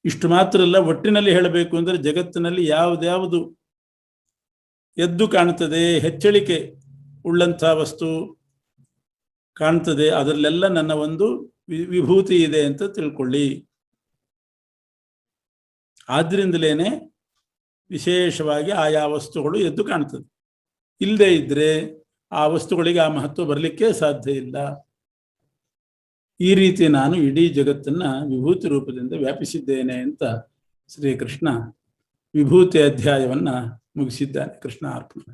A: ಇಷ್ಟು ಮಾತ್ರ ಅಲ್ಲ, ಒಟ್ಟಿನಲ್ಲಿ ಹೇಳಬೇಕು ಅಂದರೆ ಜಗತ್ತಿನಲ್ಲಿ ಯಾವುದ್ಯಾವುದು ಎದ್ದು ಕಾಣುತ್ತದೆ, ಹೆಚ್ಚಳಿಕೆ ಉಳ್ಳಂಥ ವಸ್ತು ಕಾಣ್ತದೆ, ಅದರಲ್ಲೆಲ್ಲ ನನ್ನ ಒಂದು ವಿಭೂತಿ ಇದೆ ಅಂತ ತಿಳ್ಕೊಳ್ಳಿ. ಆದ್ರಿಂದಲೇನೆ ವಿಶೇಷವಾಗಿ ಆಯಾ ವಸ್ತುಗಳು ಎದ್ದು ಕಾಣ್ತದೆ. ಇಲ್ಲದೆ ಇದ್ರೆ ಆ ವಸ್ತುಗಳಿಗೆ ಆ ಮಹತ್ವ ಬರಲಿಕ್ಕೆ ಸಾಧ್ಯ ಇಲ್ಲ. ಈ ರೀತಿ ನಾನು ಇಡೀ ಜಗತ್ತನ್ನ ವಿಭೂತಿ ರೂಪದಿಂದ ವ್ಯಾಪಿಸಿದ್ದೇನೆ ಅಂತ ಶ್ರೀಕೃಷ್ಣ ವಿಭೂತಿ ಅಧ್ಯಾಯವನ್ನ ಮುಗಿಸಿದ್ದಾನೆ. ಕೃಷ್ಣ ಅರ್ಪಣ.